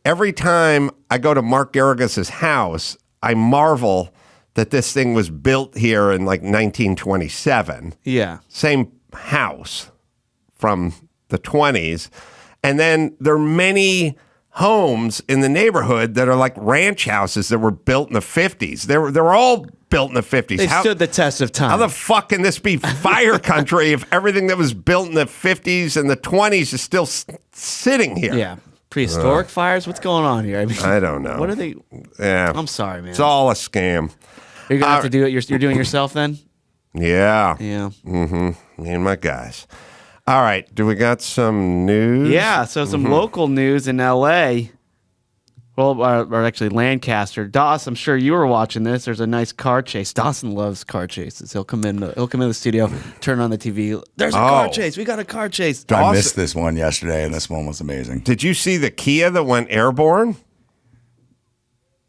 every time I go to Mark Garrigus' house, I marvel that this thing was built here in like 1927. Yeah. Same house from the 20s. And then there are many homes in the neighborhood that are like ranch houses that were built in the 50s. They were all built in the 50s. They stood the test of time. How the fuck can this be fire country if everything that was built in the 50s and the 20s is still sitting here? Yeah. Prehistoric fires? What's going on here? I mean, I don't know. What are they? Yeah. I'm sorry, man. It's all a scam. You're going to have to do it. You're doing it yourself then? Yeah. Yeah. Mm-hmm. Me and my guys. All right. Do we got some news? Yeah. So some local news in L.A. Well, or actually Lancaster. Dawson, I'm sure you were watching this. There's a nice car chase. Dawson loves car chases. He'll come in the studio, turn on the TV. There's a car chase. We got a car chase. I missed this one yesterday, and this one was amazing. Did you see the Kia that went airborne?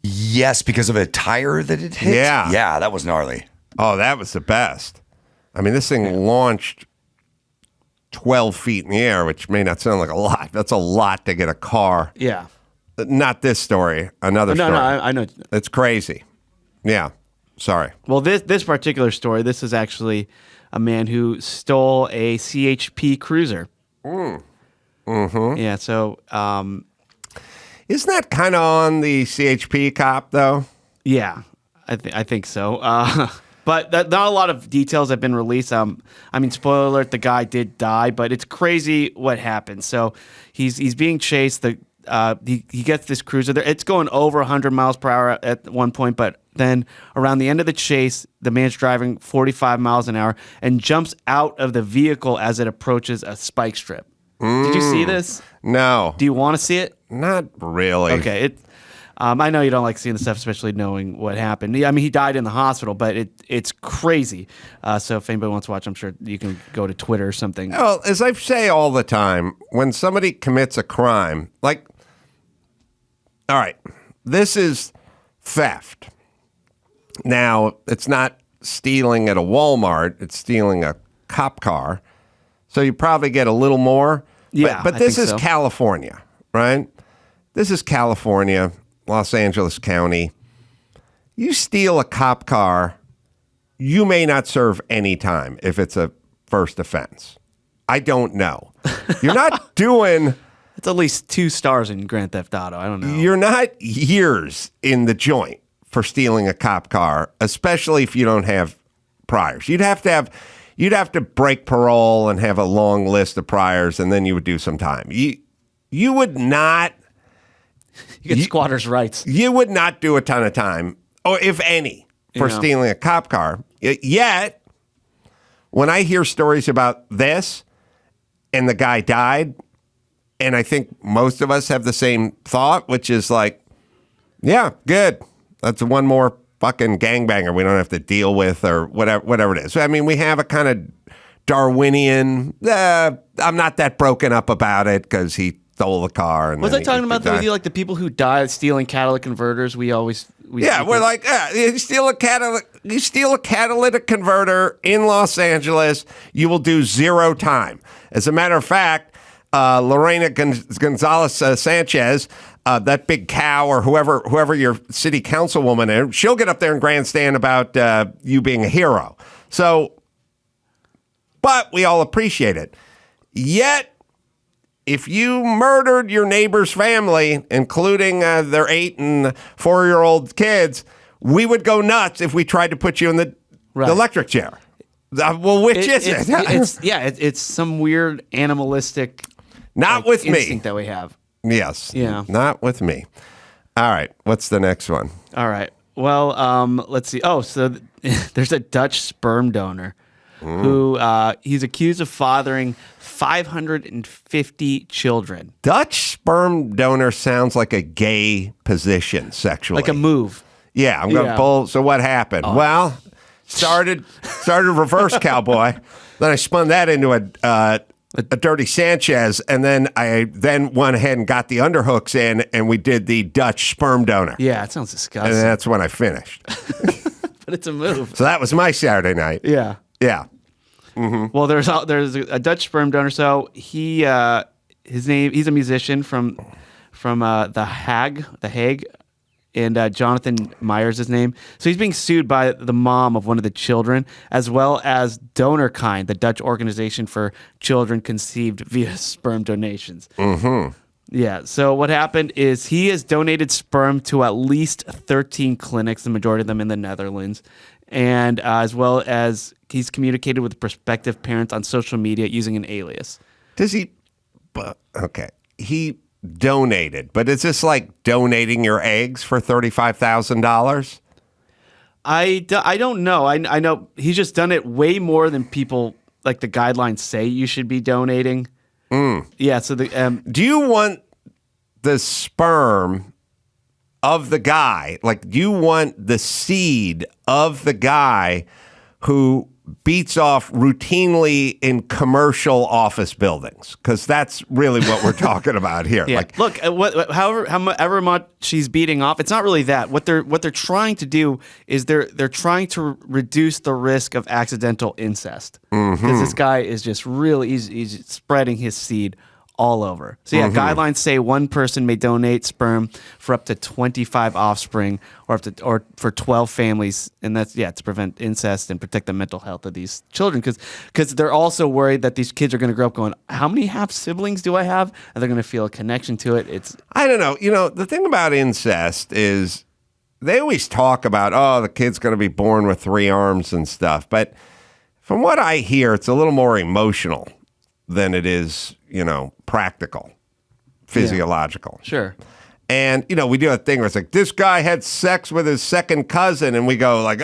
Yes, because of a tire that it hit? Yeah. Yeah, that was gnarly. Oh, that was the best. I mean, this thing launched 12 feet in the air, which may not sound like a lot. That's a lot to get a car. Yeah. Not this story. Another story. No, I know. It's crazy. Yeah. Sorry. Well, this particular story, this is actually a man who stole a CHP cruiser. Yeah, so... Isn't that kind of on the CHP cop, though? Yeah, I think so. But not a lot of details have been released. I mean, spoiler alert, the guy did die, but it's crazy what happened. So he's being chased. He gets this cruiser. It's going over 100 miles per hour at one point, but then around the end of the chase, the man's driving 45 miles an hour and jumps out of the vehicle as it approaches a spike strip. Did you see this? No. Do you want to see it? Not really. Okay. I know you don't like seeing the stuff, especially knowing what happened. I mean, he died in the hospital, but it's crazy. So if anybody wants to watch, I'm sure you can go to Twitter or something. Well, as I say all the time, when somebody commits a crime, like, all right, this is theft. Now, it's not stealing at a Walmart. It's stealing a cop car. So you probably get a little more. Yeah, But I this think is so. California, right? This is California, Los Angeles County. You steal a cop car, you may not serve any time if it's a first offense. I don't know. You're not doing... It's at least 2 stars in Grand Theft Auto. I don't know. You're not years in the joint for stealing a cop car, especially if you don't have priors. You'd have to break parole and have a long list of priors, and then you would do some time. You would not. You get squatters' rights. You would not do a ton of time, or if any, for stealing a cop car. Yet, when I hear stories about this, and the guy died, and I think most of us have the same thought, which is like, yeah, good. That's one more fucking gangbanger we don't have to deal with, or whatever it is. I mean, we have a kind of Darwinian, I'm not that broken up about it because he stole the car. And Was then I talking about died. like the people who died stealing catalytic converters? We're like, you steal a catalytic converter in Los Angeles, you will do 0 time. As a matter of fact, Lorena Gonzalez Sanchez, that big cow, or whoever your city councilwoman is, she'll get up there and grandstand about you being a hero. So, but we all appreciate it. Yet, if you murdered your neighbor's family, including their 8 and 4-year-old kids, we would go nuts if we tried to put you in the electric chair. Well, which is it? It's some weird animalistic instinct that we have. Yes. Yeah. Not with me. All right. What's the next one? All right. Well, let's see. Oh, so there's a Dutch sperm donor who he's accused of fathering 550 children. Dutch sperm donor sounds like a gay position sexually. Like a move. Yeah, I'm going to pull. So what happened? Oh. Well, started reverse cowboy. Then I spun that into a dirty Sanchez, and then I went ahead and got the underhooks in, and we did the Dutch sperm donor. Yeah, it sounds disgusting. And that's when I finished. But it's a move. So that was my Saturday night. Yeah. Yeah. Mm-hmm. Well, there's a Dutch sperm donor. So he's a musician from the Hague, and Jonathan Myers his name. So he's being sued by the mom of one of the children, as well as DonorKind, the Dutch organization for children conceived via sperm donations. Mm-hmm. Yeah. So what happened is he has donated sperm to at least 13 clinics, the majority of them in the Netherlands, and as well as he's communicated with prospective parents on social media using an alias. Does he? Okay. He donated, but is this like donating your eggs for $35,000? I don't know. I know he's just done it way more than people, like the guidelines say you should be donating. Yeah. So do you want the sperm of the guy? Like, do you want the seed of the guy who beats off routinely in commercial office buildings? Because that's really what we're talking about here. Yeah. Like, look, however much she's beating off, it's not really that. What they're trying to do is they're trying to reduce the risk of accidental incest, because this guy is just really he's spreading his seed all over. So yeah, guidelines say one person may donate sperm for up to 25 offspring, or for 12 families, and that's to prevent incest and protect the mental health of these children, because they're also worried that these kids are going to grow up going, how many half siblings do I have? And they're going to feel a connection to it. I don't know. You know, the thing about incest is they always talk about, the kid's going to be born with 3 arms and stuff, but from what I hear, it's a little more emotional than it is, practical, physiological. Yeah. Sure. And, we do a thing where it's like, this guy had sex with his second cousin, and we go like,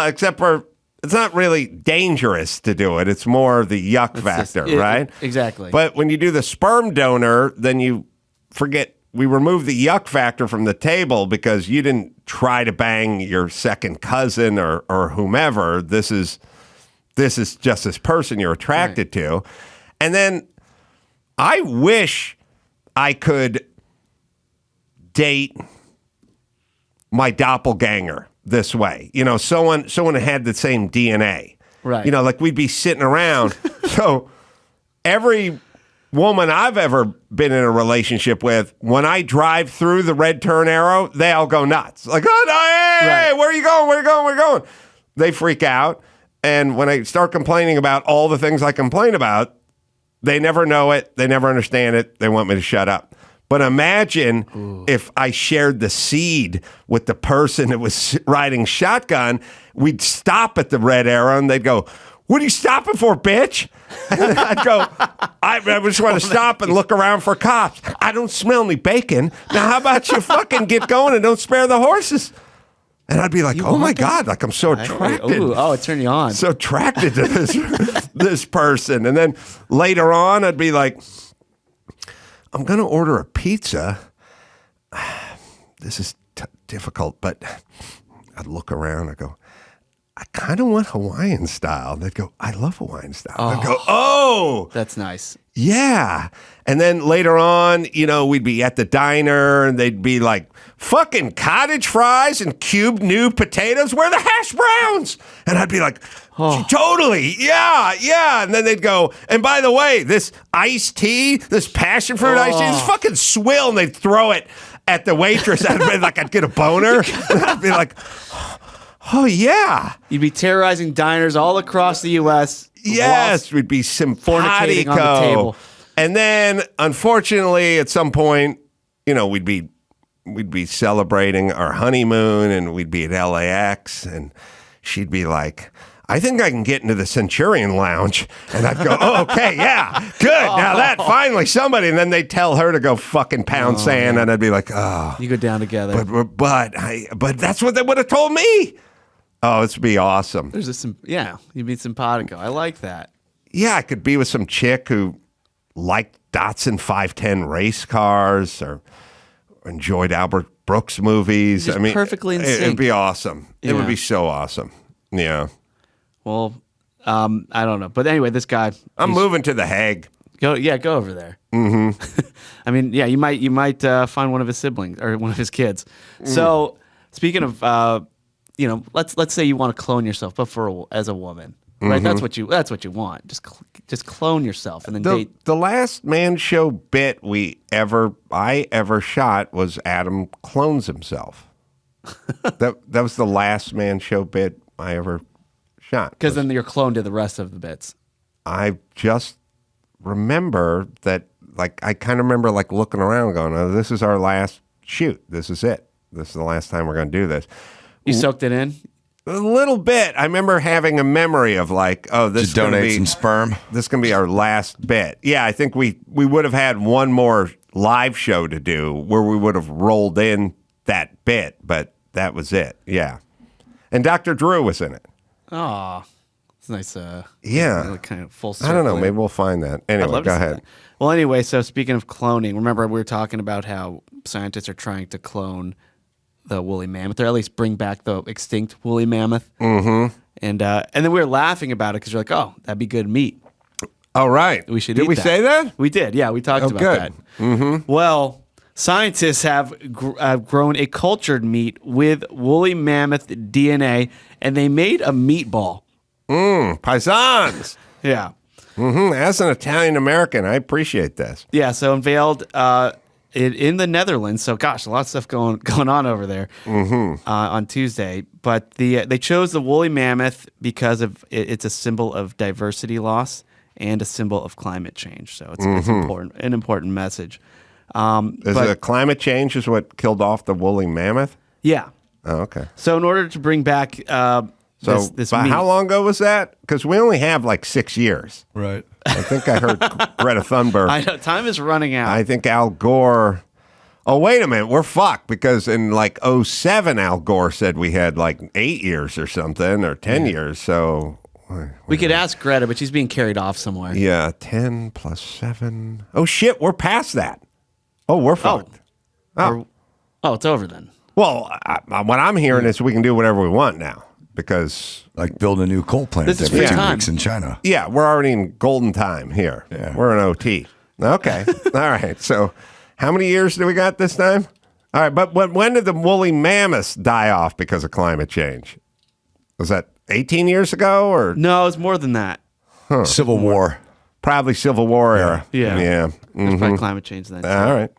except for it's not really dangerous to do it. It's more the yuck factor, right? Exactly. But when you do the sperm donor, then you forget, we remove the yuck factor from the table because you didn't try to bang your second cousin or whomever. This is just this person you're attracted to. And then I wish I could date my doppelganger this way. Someone who had the same DNA. Right. Like we'd be sitting around. So every woman I've ever been in a relationship with, when I drive through the red turn arrow, they all go nuts. Like, hey, where are you going? Where are you going? Where are you going? They freak out. And when I start complaining about all the things I complain about, they never know it. They never understand it. They want me to shut up. But imagine if I shared the seed with the person that was riding shotgun. We'd stop at the red arrow and they'd go, what are you stopping for, bitch? And I'd go, I just want to stop and look around for cops. I don't smell any bacon. Now, how about you fucking get going and don't spare the horses? And I'd be like, oh my God, like I'm so attracted. It turned you on. So attracted to this person. And then later on, I'd be like, I'm going to order a pizza. This is difficult, but I'd look around. I go, I kind of want Hawaiian style. They'd go, I love Hawaiian style. I'd go, that's nice. Yeah. And then later on, we'd be at the diner and they'd be like, fucking cottage fries and cubed new potatoes. Where are the hash browns? And I'd be like, totally. Yeah. And then they'd go, and by the way, this iced tea, this passion fruit iced tea, this fucking swill. And they'd throw it at the waitress. I'd get a boner. And I'd be like, oh, yeah. You'd be terrorizing diners all across the U.S. Yes, we'd be simpatico. On the table. And then, unfortunately, at some point, we'd be celebrating our honeymoon, and we'd be at LAX, and she'd be like, I think I can get into the Centurion Lounge. And I'd go, oh, okay, yeah, good. Now that, finally, somebody. And then they'd tell her to go fucking pound sand, and I'd be like, oh. You go down together. But that's what they would have told me. Oh, this would be awesome. You'd be simpatico. I like that. Yeah, I could be with some chick who liked Dawson 510 race cars or enjoyed Albert Brooks movies. Just perfectly in sync. It'd be awesome. Yeah. It would be so awesome. Yeah. Well, I don't know. But anyway, this guy. I'm moving to The Hague. Go over there. Mm-hmm. I mean, yeah, you might find one of his siblings or one of his kids. So speaking of, let's say you want to clone yourself, but as a woman. Right, that's what you want. Just clone yourself and then date. The last man show bit I ever shot was Adam clones himself. that was the last man show bit I ever shot. Because then you're cloned to the rest of the bits. I just remember that, I kind of remember looking around, going, "Oh, this is our last shoot. This is it. This is the last time we're going to do this." You soaked it in. A little bit. I remember having a memory of this is going to be some sperm. This is going to be our last bit. Yeah, I think we would have had one more live show to do where we would have rolled in that bit, but that was it. Yeah, and Dr. Drew was in it. Oh, it's nice. Yeah, kind of full circle. I don't know. Maybe we'll find that. Anyway, go ahead. That. Well, anyway, so speaking of cloning, remember we were talking about how scientists are trying to clone the woolly mammoth, or at least bring back the extinct woolly mammoth. Mm-hmm. And then we were laughing about it because you're like, oh, that'd be good meat. All right. We should Did eat we that. say that? We did. Yeah, we talked about good. that. Mm-hmm. Well, scientists have grown a cultured meat with woolly mammoth DNA, and they made a meatball. Paisans. Yeah. Mm-hmm. As an Italian American, I appreciate this. Yeah, so unveiled in the Netherlands. So, gosh, a lot of stuff going on over there on Tuesday. But they chose the woolly mammoth because of it's a symbol of diversity loss and a symbol of climate change. So it's an important message. Climate change is what killed off the woolly mammoth? Yeah. Oh, okay. So in order to bring back this meat, how long ago was that? Because we only have 6 years. Right. I think I heard Greta Thunberg. I know, time is running out. I think Al Gore. Oh, wait a minute. We're fucked because in 2007, Al Gore said we had 8 years or something or 10 years. So we could ask Greta, but she's being carried off somewhere. Yeah, 10 plus 7. Oh, shit. We're past that. Oh, we're fucked. Oh, it's over then. Well, what I'm hearing is we can do whatever we want now because build a new coal plant This is every free 2 time. weeks in China. Yeah, we're already in golden time here. Yeah. We're in OT. Okay. All right. So how many years do we got this time? All right. But when did the woolly mammoths die off because of climate change? Was that 18 years ago or? No, it's more than that. Huh. Civil War. Probably Civil War era. Yeah. Yeah. It's probably climate change then. All right.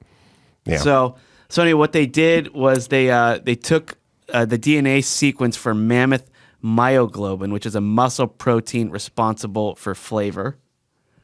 Yeah. So anyway, what they did was they took the DNA sequence for mammoth myoglobin, which is a muscle protein responsible for flavor.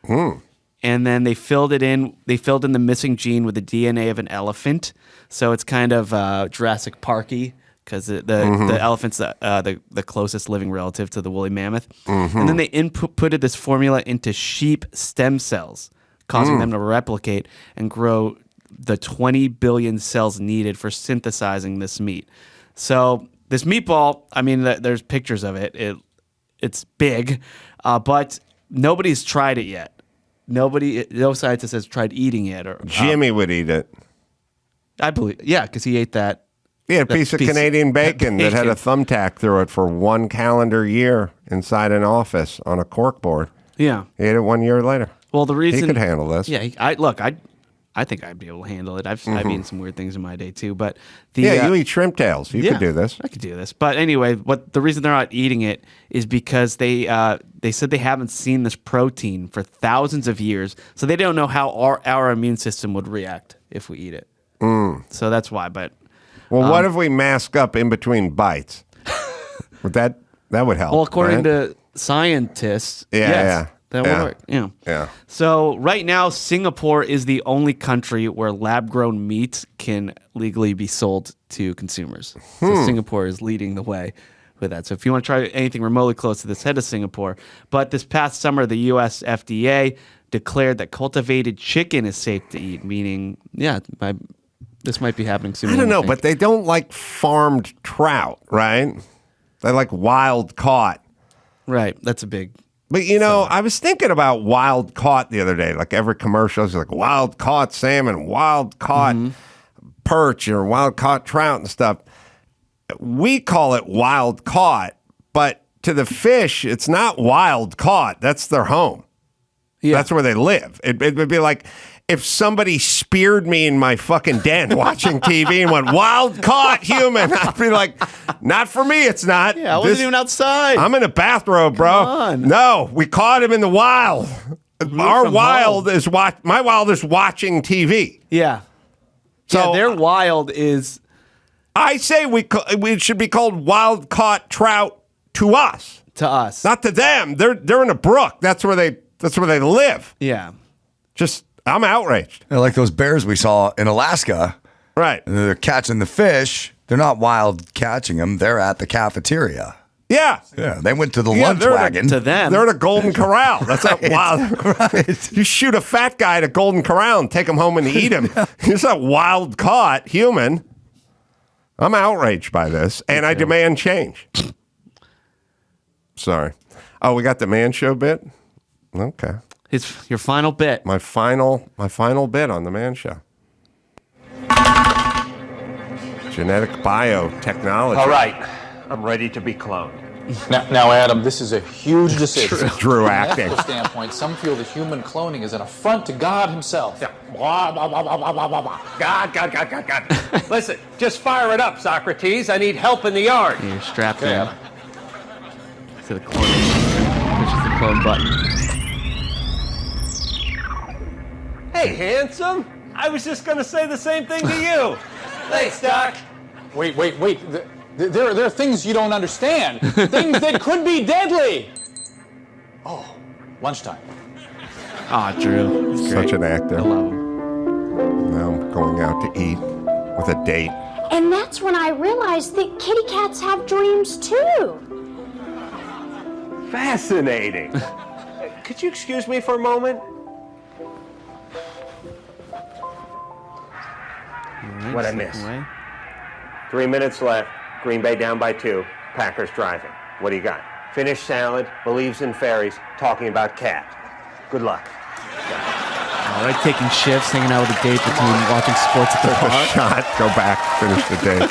And then they filled in the missing gene with the DNA of an elephant. So it's kind of Jurassic Parky because the elephant's the closest living relative to the woolly mammoth. And then they inputted this formula into sheep stem cells, causing them to replicate and grow the 20 billion cells needed for synthesizing this meat. So this meatball, I mean, there's pictures of it. It's big, but nobody's tried it yet. No scientist has tried eating it. Or Jimmy would eat it. I believe, yeah, because he ate that. Yeah, a piece of Canadian bacon that had a thumbtack through it for 1 calendar year inside an office on a cork board. Yeah. He ate it 1 year later. Well, the reason he could handle this. Yeah, I think I'd be able to handle it. I've eaten some weird things in my day too, but you eat shrimp tails. You could do this. I could do this. But anyway, the reason they're not eating it is because they said they haven't seen this protein for thousands of years, so they don't know how our immune system would react if we eat it. So that's why. But what if we mask up in between bites? That would help. Well, according right? to scientists, yeah. That would work. Yeah. So right now, Singapore is the only country where lab-grown meat can legally be sold to consumers. So Singapore is leading the way with that. So if you want to try anything remotely close to this, head to Singapore. But this past summer, the U.S. FDA declared that cultivated chicken is safe to eat, meaning, this might be happening soon. I don't know, but they don't like farmed trout, right? They like wild caught. Right. That's a big... But, I was thinking about wild caught the other day. Like every commercial is like wild caught salmon, wild caught perch, or wild caught trout and stuff. We call it wild caught, but to the fish, it's not wild caught. That's their home. Yeah. That's where they live. It would be like if somebody speared me in my fucking den watching TV and went, wild caught human. I'd be like, not for me, it's not. Yeah, I wasn't even outside. I'm in a bathrobe, bro. Come on. No, we caught him in the wild. My wild is watching TV. Yeah. So their wild is... I say we should be called wild caught trout to us. To us. Not to them. They're in a brook. That's where they live. Yeah. I'm outraged. They're like those bears we saw in Alaska. Right. And they're catching the fish. They're not wild catching them. They're at the cafeteria. Yeah. Yeah. They went to the lunch wagon. To them. They're at a Golden Corral. That's not wild. Right. You shoot a fat guy at a Golden Corral and take him home and eat him. He's not wild caught human. I'm outraged by this, and I demand change. Sorry. Oh, we got the man show bit? Okay. Your final bit. My final bit on the man show. Genetic biotechnology. All right, I'm ready to be cloned. Now, Adam, this is a huge decision. Drew From acting. an ethical standpoint, some feel that human cloning is an affront to God himself. Yeah. Blah, blah, blah, blah, blah, blah, blah, blah. God. Listen, just fire it up, Socrates. I need help in the yard. You're strapped in. To the clone. Pushes the clone button. Hey, handsome. I was just going to say the same thing to you. Thanks, Doc. Wait. There are things you don't understand. Things that could be deadly. Oh, lunchtime. Drew. He's Such great. an actor. I love him. Now I'm going out to eat with a date. And that's when I realized that kitty cats have dreams too. Fascinating. Could you excuse me for a moment? What I miss? 3 minutes left. Green Bay down by 2. Packers driving. What do you got? Finished salad, believes in fairies, talking about cat. Good luck. I like taking shifts, hanging out with a date between watching sports at the Take a park. shot, go back, finish the date.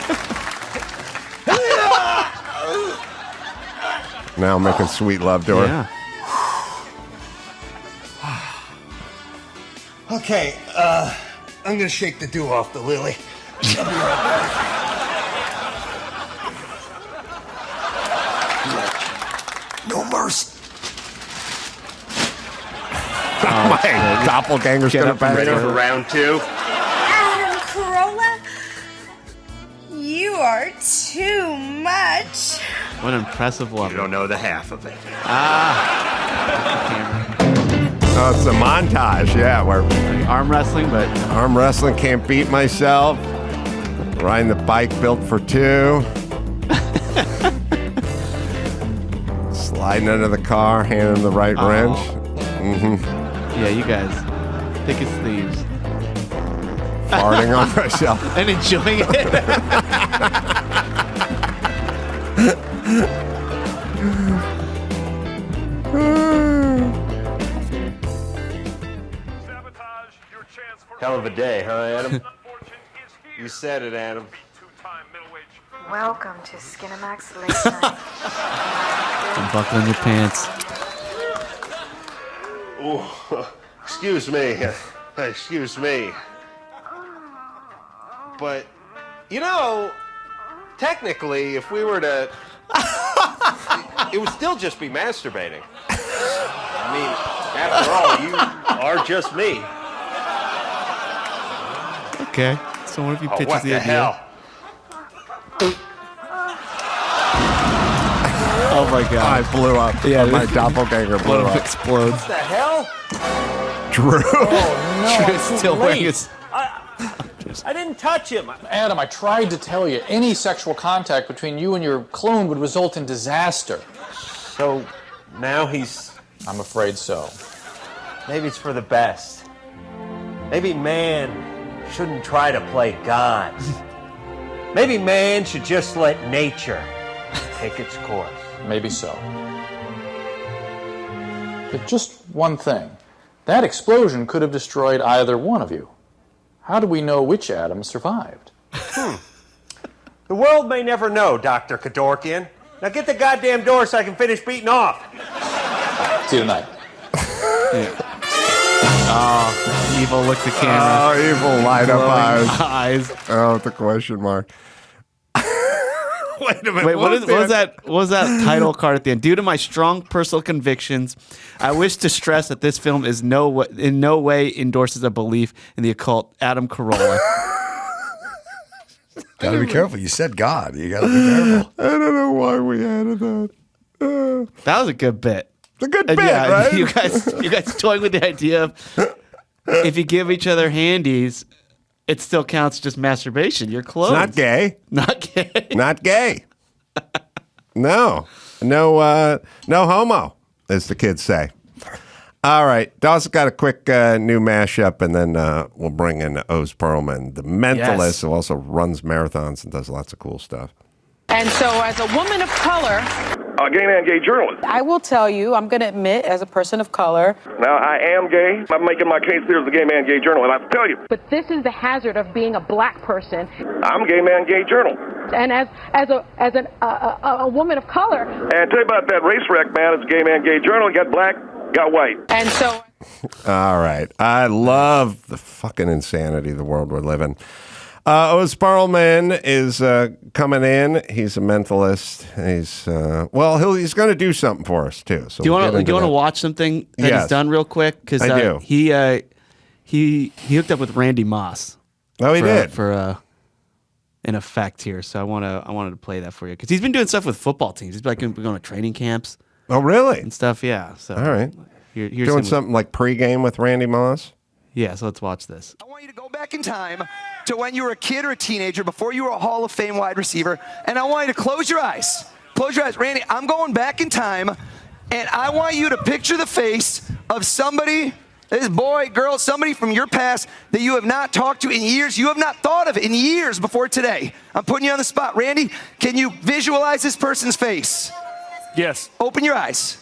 Now I'm making sweet love to her. Yeah. Okay, I'm gonna shake the dew off the lily. I'll be right back. No mercy. My doppelganger's gonna back Ready for her. round 2? Adam Carolla, you are too much. What an impressive You woman. don't know the half of it. Oh, it's a montage, yeah, where Arm wrestling, but arm wrestling, can't beat myself. Riding the bike built for 2. Sliding under the car, handing the right wrench. yeah, you guys, thick as thieves. Farting on myself. And enjoying it. Hell of a day, huh, Adam? You said it, Adam. Welcome to Skinamax Late Night. Unbuckling your pants. Ooh, Excuse me. Excuse me. But, technically, if we were to... it would still just be masturbating. I mean, after all, you are just me. Okay. So what if you pitches what the idea? Hell? Oh my god! I blew up. Yeah, my doppelganger blew up. Explodes. What the hell? Drew. Oh, no. Drew's still wearing his. I didn't touch him. Adam, I tried to tell you, any sexual contact between you and your clone would result in disaster. So now he's... I'm afraid so. Maybe it's for the best. Maybe man shouldn't try to play God. Maybe man should just let nature take its course. Maybe so. But just one thing. That explosion could have destroyed either one of you. How do we know which Adam survived? The world may never know, Dr. Kedorkian. Now get the goddamn door so I can finish beating off. See you tonight. Oh, evil look the camera. Oh, evil light up eyes. Oh, the question mark. Wait a minute. Wait, what was that title card at the end? Due to my strong personal convictions, I wish to stress that this film is in no way endorses a belief in the occult. Adam Carolla. Gotta be careful. You said God. You gotta be careful. I don't know why we added that. That was a good bit. It's a good bit, Yeah, right? you guys toying with the idea of if you give each other handies, it still counts just masturbation. You're close. It's not gay. Not gay. Not gay. No homo, as the kids say. All right, Dawson got a quick new mashup, and then we'll bring in Oz Pearlman, the mentalist, who also runs marathons and does lots of cool stuff. And so, as a woman of color, Gay man, gay journalist. I will tell you, I'm going to admit, as a person of color. Now, I am gay. I'm making my case here as a gay man, gay journalist. I tell you. But this is the hazard of being a black person. I'm gay man, gay journalist. And as a woman of color. And tell you about that race wreck, man. It's a gay man, gay journalist. Got black, got white. And so. All right. I love the fucking insanity of the world we're living. Oz Pearlman is coming in. He's a mentalist. He's he's going to do something for us too. So do you want to watch something that he's done real quick? Because I do. He hooked up with Randy Moss. Oh, he did for an effect here. So I wanted to play that for you because he's been doing stuff with football teams. He's like going to training camps. Oh, really? And stuff. Yeah. So all right. Here's doing something like pregame with Randy Moss. Yeah. So let's watch this. I want you to go back in time to when you were a kid or a teenager, before you were a Hall of Fame wide receiver, and I want you to close your eyes. Close your eyes. Randy, I'm going back in time, and I want you to picture the face of somebody, this boy, girl, somebody from your past that you have not talked to in years, you have not thought of in years before today. I'm putting you on the spot. Randy, can you visualize this person's face? Yes. Open your eyes.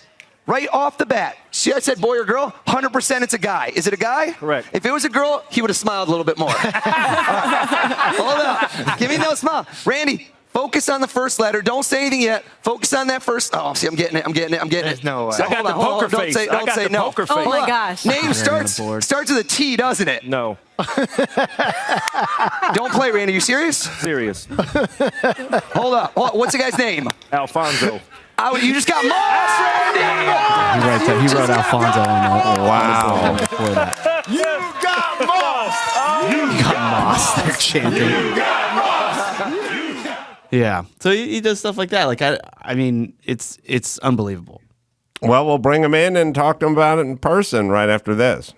Right off the bat. See, I said boy or girl? 100% it's a guy. Is it a guy? Correct. If it was a girl, he would have smiled a little bit more. Hold up. Give me no smile. Randy, focus on the first letter. Don't say anything yet. Focus on that first. Oh, see, I'm getting it. There's no way. So, I got the poker face. Don't say no. Poker face. Oh my gosh. Name starts with a T, doesn't it? No. Don't play, Randy. You serious? Serious. Hold up. What's the guy's name? Alfonso. You just got Moss, Randy! He wrote Alfonso on that. Wow. Before that. You got Moss! You got Moss. They're chanting. You got Moss! Yeah. So he does stuff like that. Like I mean, it's unbelievable. Well, we'll bring him in and talk to him about it in person right after this.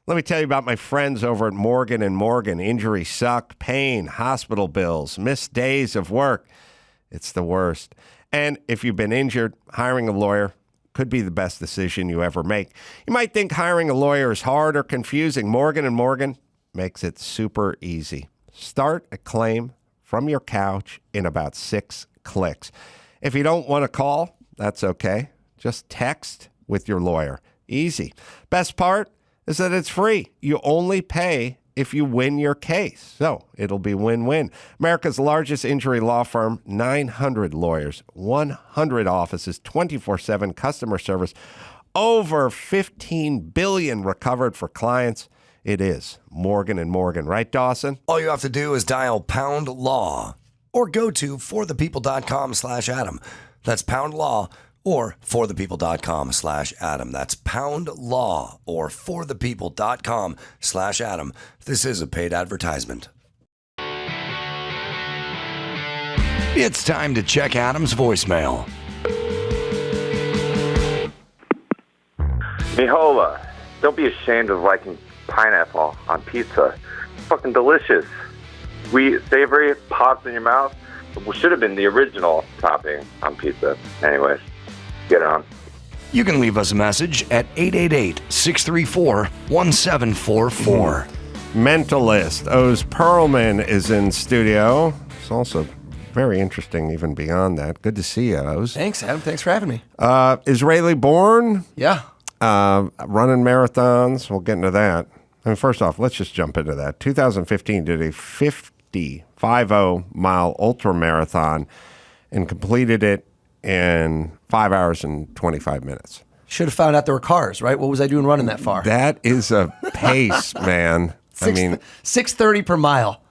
Let me tell you about my friends over at Morgan & Morgan. Injuries suck, pain, hospital bills, missed days of work. It's the worst. And if you've been injured, hiring a lawyer could be the best decision you ever make. You might think hiring a lawyer is hard or confusing. Morgan & Morgan makes it super easy. Start a claim from your couch in about 6 clicks. If you don't want to call, that's okay. Just text with your lawyer. Easy. Best part is that it's free. You only pay if you win your case. So it'll be win-win. America's largest injury law firm, 900 lawyers, 100 offices, 24/7 customer service, over 15 billion recovered for clients. It is Morgan & Morgan, right, Dawson? All you have to do is dial pound law or go to forthepeople.com/Adam. That's pound law or forthepeople.com/Adam. That's pound law or forthepeople.com/Adam. This is a paid advertisement. It's time to check Adam's voicemail. Mihola, don't be ashamed of liking pineapple on pizza. It's fucking delicious. Sweet, savory, pops in your mouth. It should have been the original topping on pizza. Anyways, get on. You can leave us a message at 888-634-1744. Mentalist Oz Pearlman is in studio. It's also very interesting even beyond that. Good to see you, Oz. Thanks, Adam. Thanks for having me. Israeli born. Yeah. Running marathons. We'll get into that. I mean, first off, let's just jump into that. 2015 did a 50 mile ultramarathon and completed it in 5 hours and 25 minutes. Should have found out there were cars, right? What was I doing running that far? That is a pace, man. I mean, 6:30 per mile.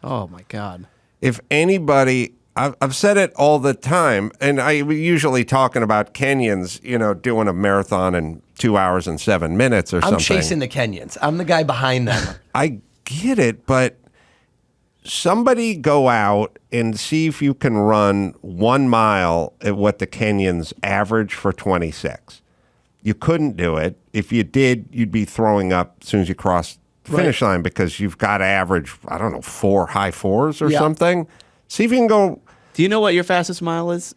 Oh my God. If anybody, I've said it all the time, and I usually talking about Kenyans, you know, doing a marathon in 2 hours and 7 minutes or something. I'm chasing the Kenyans. I'm the guy behind them. I get it, but somebody go out and see if you can run 1 mile at what the Kenyans average for 26. You couldn't do it. If you did, you'd be throwing up as soon as you crossed the finish line because you've got to average, I don't know, high fours or something. See if you can go. Do you know what your fastest mile is?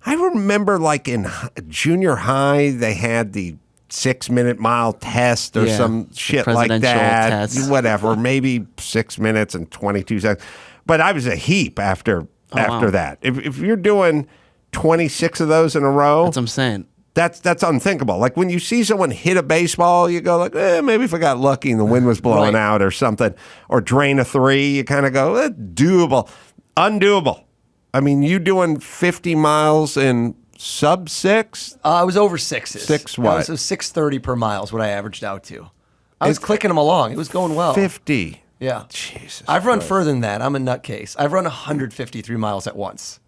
I remember like in junior high, they had the 6-minute mile test or some shit like that. Test. Whatever, maybe 6 minutes and 22 seconds. But I was a heap after that. If you're doing 26 of those in a row, that's what I'm saying. That's unthinkable. Like when you see someone hit a baseball, you go like, maybe if I got lucky and the wind was blowing out or something, or drain a 3, you kind of go, doable, undoable. I mean, you doing 50 miles in sub 6? I was over 6s. 6 what? So 6:30 per mile is what I averaged out to. I was clicking them along. It was going well. 50. Yeah. Jesus. I've run further than that. I'm a nutcase. I've run 153 miles at once.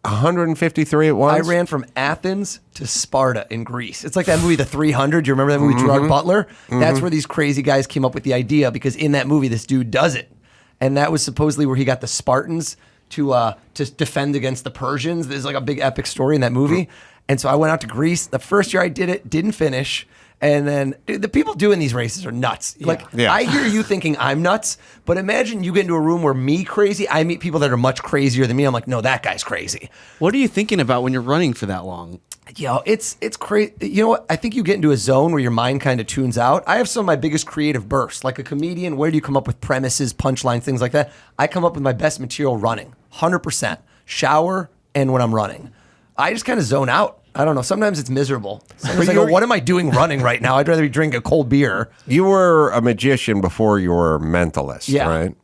153 at once? I ran from Athens to Sparta in Greece. It's like that movie, The 300. You remember that movie, Gerard Butler? That's where these crazy guys came up with the idea because in that movie, this dude does it. And that was supposedly where he got the Spartans to defend against the Persians. There's like a big epic story in that movie. And so I went out to Greece. The first year I did it, didn't finish. And then dude, the people doing these races are nuts. I hear you thinking I'm nuts, but imagine you get into a room where me crazy, I meet people that are much crazier than me. I'm like, no, that guy's crazy. What are you thinking about when you're running for that long? It's crazy. You know what? I think you get into a zone where your mind kind of tunes out. I have some of my biggest creative bursts. Like a comedian, where do you come up with premises, punchlines, things like that? I come up with my best material running, 100%. Shower and when I'm running. I just kind of zone out. I don't know. Sometimes it's miserable. Sometimes I go, what am I doing running right now? I'd rather be drinking a cold beer. You were a magician before you were a mentalist, right?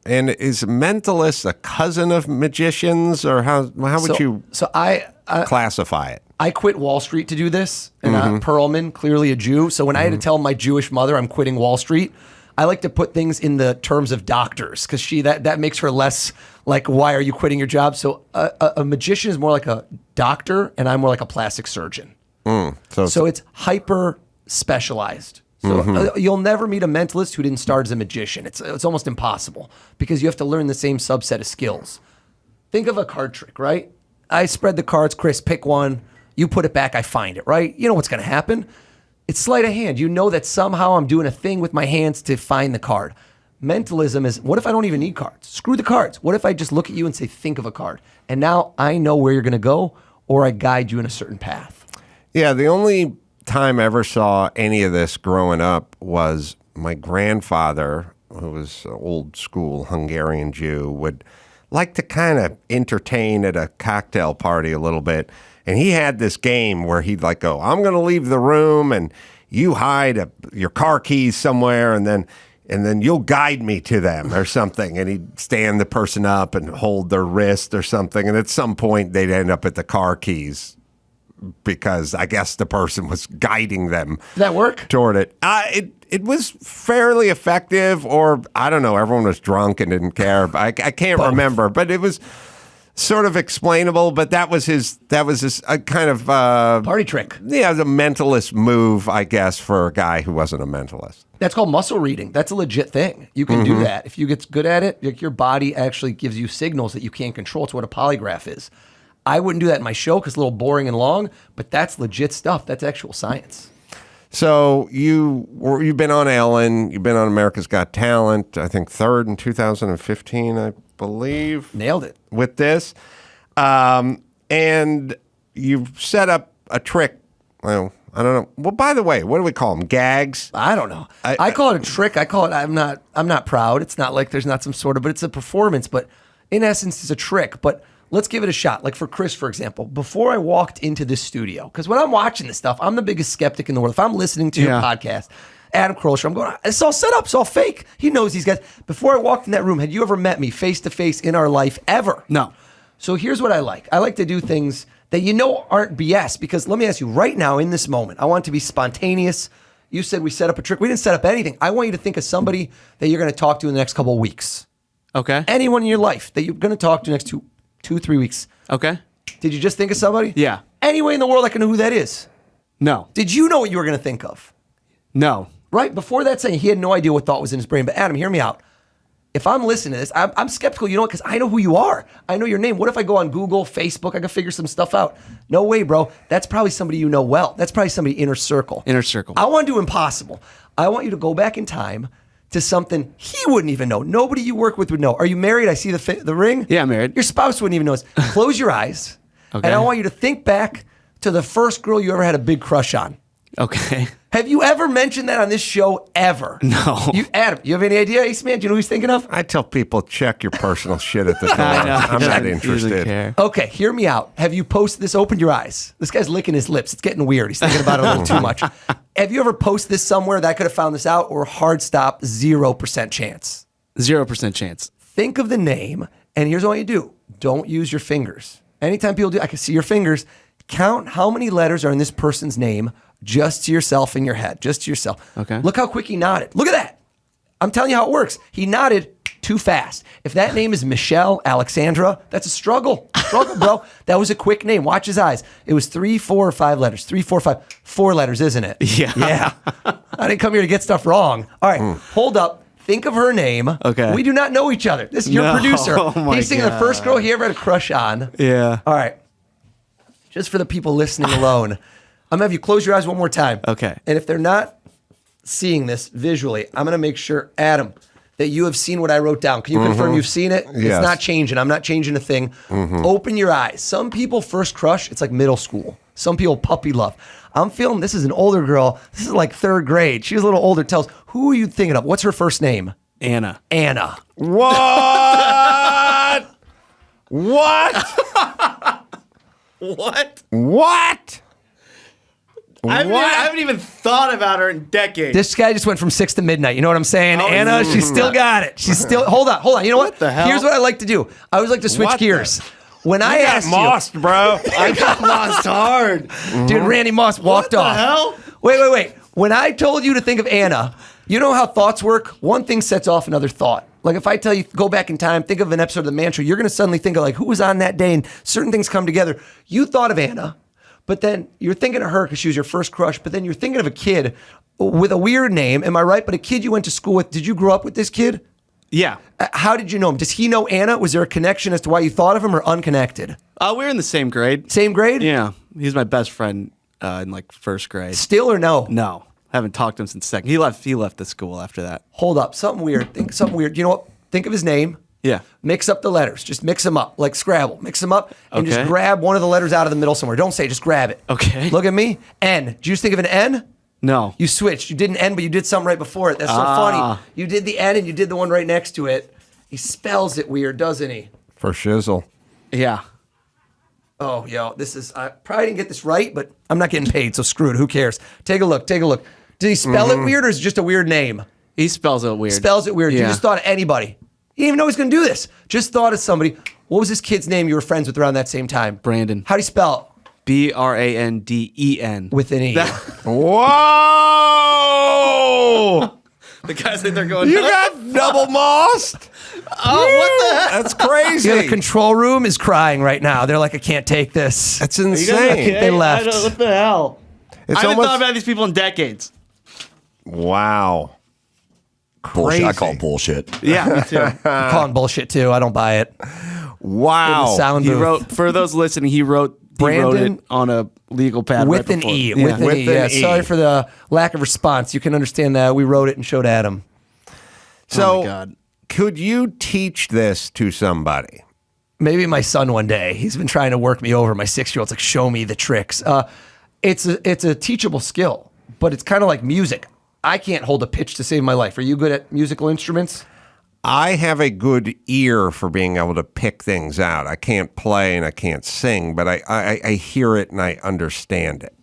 And is mentalist a cousin of magicians, or how would you classify it? I quit Wall Street to do this, and Pearlman, clearly a Jew. So when I had to tell my Jewish mother I'm quitting Wall Street, I like to put things in the terms of doctors because that makes her less like, why are you quitting your job? So a magician is more like a doctor, and I'm more like a plastic surgeon. So it's hyper specialized. So you'll never meet a mentalist who didn't start as a magician. It's almost impossible because you have to learn the same subset of skills. Think of a card trick, right? I spread the cards, Chris, pick one. You put it back, I find it, right? You know what's going to happen. It's sleight of hand. You know that somehow I'm doing a thing with my hands to find the card. Mentalism is, what if I don't even need cards? Screw the cards. What if I just look at you and say, think of a card? And now I know where you're going to go, or I guide you in a certain path. Yeah, the only time I ever saw any of this growing up was my grandfather, who was an old school Hungarian Jew, would like to kind of entertain at a cocktail party a little bit. And he had this game where he'd like go, I'm going to leave the room and you hide your car keys somewhere and then you'll guide me to them or something. And he'd stand the person up and hold their wrist or something. And at some point they'd end up at the car keys because I guess the person was guiding them. Did that work? Toward it. It was fairly effective, or I don't know. Everyone was drunk and didn't care. I can't remember, but it was sort of explainable. But that was his kind of party trick. Yeah, it was a mentalist move, I guess, for a guy who wasn't a mentalist. That's called muscle reading. That's a legit thing. You can do that if you get good at it. Your body actually gives you signals that you can't control. It's what a polygraph is. I wouldn't do that in my show because it's a little boring and long, but that's legit stuff. That's actual science. So you've been on Ellen, you've been on America's Got Talent, I think third in 2015, I believe. Nailed it. With this. And you've set up a trick. Well, I don't know. Well, by the way, what do we call them? Gags? I don't know. I call it a trick. I call it, I'm not proud. It's not like there's not some sort of, but it's a performance. But in essence, it's a trick. But let's give it a shot. Like for Chris, for example, before I walked into this studio, because when I'm watching this stuff, I'm the biggest skeptic in the world. If I'm listening to your podcast, Adam Carolla Show, I'm going, it's all set up. It's all fake. He knows these guys. Before I walked in that room, had you ever met me face to face in our life ever? No. So here's what I like. I like to do things that you know aren't BS, because let me ask you right now in this moment, I want it to be spontaneous. You said we set up a trick. We didn't set up anything. I want you to think of somebody that you're going to talk to in the next couple of weeks. Okay. Anyone in your life that you're going to talk to next 2-3 weeks. Okay. Did you just think of somebody? Yeah. Any way in the world I can know who that is? No. Did you know what you were going to think of? No. Right? Before that saying, he had no idea what thought was in his brain. But Adam, hear me out. If I'm listening to this, I'm skeptical, you know what? Because I know who you are. I know your name. What if I go on Google, Facebook, I can figure some stuff out? No way, bro. That's probably somebody you know well. That's probably somebody inner circle. Inner circle. I want to do impossible. I want you to go back in time to something he wouldn't even know. Nobody you work with would know. Are you married? I see the ring. Yeah, I'm married. Your spouse wouldn't even know. Close your eyes. Okay. And I want you to think back to the first girl you ever had a big crush on. Okay. Have you ever mentioned that on this show ever? No. Adam, you have any idea, Ace Man? Do you know who he's thinking of? I tell people, check your personal shit at the door. I'm not interested. Okay, hear me out. Have you posted this? Open your eyes. This guy's licking his lips. It's getting weird. He's thinking about it a little too much. Have you ever posted this somewhere that I could have found this out, or hard stop, 0% chance? 0% chance. Think of the name, and here's what you do. Don't use your fingers. Anytime people do, I can see your fingers. Count how many letters are in this person's name just to yourself in your head. Just to yourself. Okay. Look how quick he nodded. Look at that. I'm telling you how it works. He nodded too fast. If that name is Michelle, Alexandra, that's a struggle. Struggle, bro. That was a quick name. Watch his eyes. It was 3, 4, or 5 letters. 3, 4, 5. 4 letters, isn't it? Yeah. Yeah. I didn't come here to get stuff wrong. All right. Hold up. Think of her name. Okay. We do not know each other. This is your producer. Oh my He's thinking the first girl he ever had a crush on. Yeah. All right. Just for the people listening alone, I'm going to have you close your eyes one more time. Okay. And if they're not seeing this visually, I'm going to make sure, Adam, that you have seen what I wrote down. Can you confirm you've seen it? Yes. It's not changing. I'm not changing a thing. Open your eyes. Some people first crush, it's like middle school. Some people puppy love. I'm feeling this is an older girl. This is like 3rd grade. She's a little older. Tells, who are you thinking of? What's her first name? Anna. Anna. What? What? What? What? I haven't even thought about her in decades. This guy just went from 6 to midnight. You know what I'm saying? Anna, she's still got it. She's still, hold on. You know what? the hell? Here's what I like to do. I always like to switch What the- gears. When I You got asked mossed, bro. I got lost hard. Dude, Randy Moss walked off. Hell? Wait. When I told you to think of Anna, you know how thoughts work? One thing sets off another thought. Like if I tell you, go back in time, think of an episode of The Mantra, you're going to suddenly think of like who was on that day and certain things come together. You thought of Anna, but then you're thinking of her because she was your first crush, but then you're thinking of a kid with a weird name. Am I right? But a kid you went to school with. Did you grow up with this kid? Yeah. How did you know him? Does he know Anna? Was there a connection as to why you thought of him, or unconnected? We were in the same grade. Same grade? Yeah. He's my best friend in like 1st grade. Still or no? No. Haven't talked to him since 2nd. He left the school after that. Hold up. Something weird. Think something weird. You know what? Think of his name. Yeah. Mix up the letters. Just mix them up like Scrabble. Mix them up and just Okay. grab one of the letters out of the middle somewhere. Don't say, just grab it. Okay. Look at me. N. Did you just think of an N? No. You switched. You did an N, but you did something right before it. That's so funny. You did the N and you did the one right next to it. He spells it weird, doesn't he? For shizzle. Yeah. Oh, yo, this is, I probably didn't get this right, but I'm not getting paid, so screw it. Who cares? Take a look. Did he spell it weird, or is it just a weird name? He spells it weird. Spells it weird. Yeah. You just thought of anybody. You didn't even know he was going to do this. Just thought of somebody. What was this kid's name you were friends with around that same time? Brandon. How do you spell it? Branden with an E. Whoa! The guys think they're going. You got double mossed. Oh, what the heck? That's crazy. Yeah, the control room is crying right now. They're like, I can't take this. That's I insane. think they left. What the hell? It's I haven't almost- thought about these people in decades. Wow. Bullshit. I Crazy. call bullshit. Yeah, me too. I'm calling bullshit too. I don't buy it. Wow. In the sound He booth. wrote, for those listening, he wrote Brandon it on a legal pad with right an before. E. Yeah. With an With E. an Yeah. E. Sorry for the lack of response. You can understand that. We wrote it and showed Adam. So, Oh my God. could you teach this to somebody? Maybe my son one day. He's been trying to work me over. My 6-year-old's like, show me the tricks. It's a teachable skill, but it's kind of like music. I can't hold a pitch to save my life. Are you good at musical instruments? I have a good ear for being able to pick things out. I can't play and I can't sing, but I hear it and I understand it.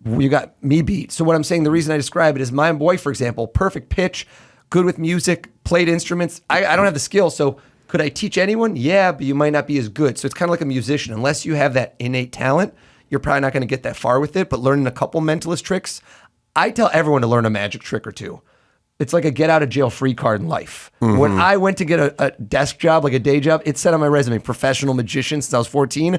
You got me beat. So what I'm saying, the reason I describe it is my boy, for example, perfect pitch, good with music, played instruments. I don't have the skill, so could I teach anyone? Yeah, but you might not be as good. So it's kind of like a musician. Unless you have that innate talent, you're probably not going to get that far with it. But learning a couple mentalist tricks, I tell everyone to learn a magic trick or two. It's like a get out of jail free card in life. When I went to get a desk job, like a day job, it said on my resume, professional magician since I was 14.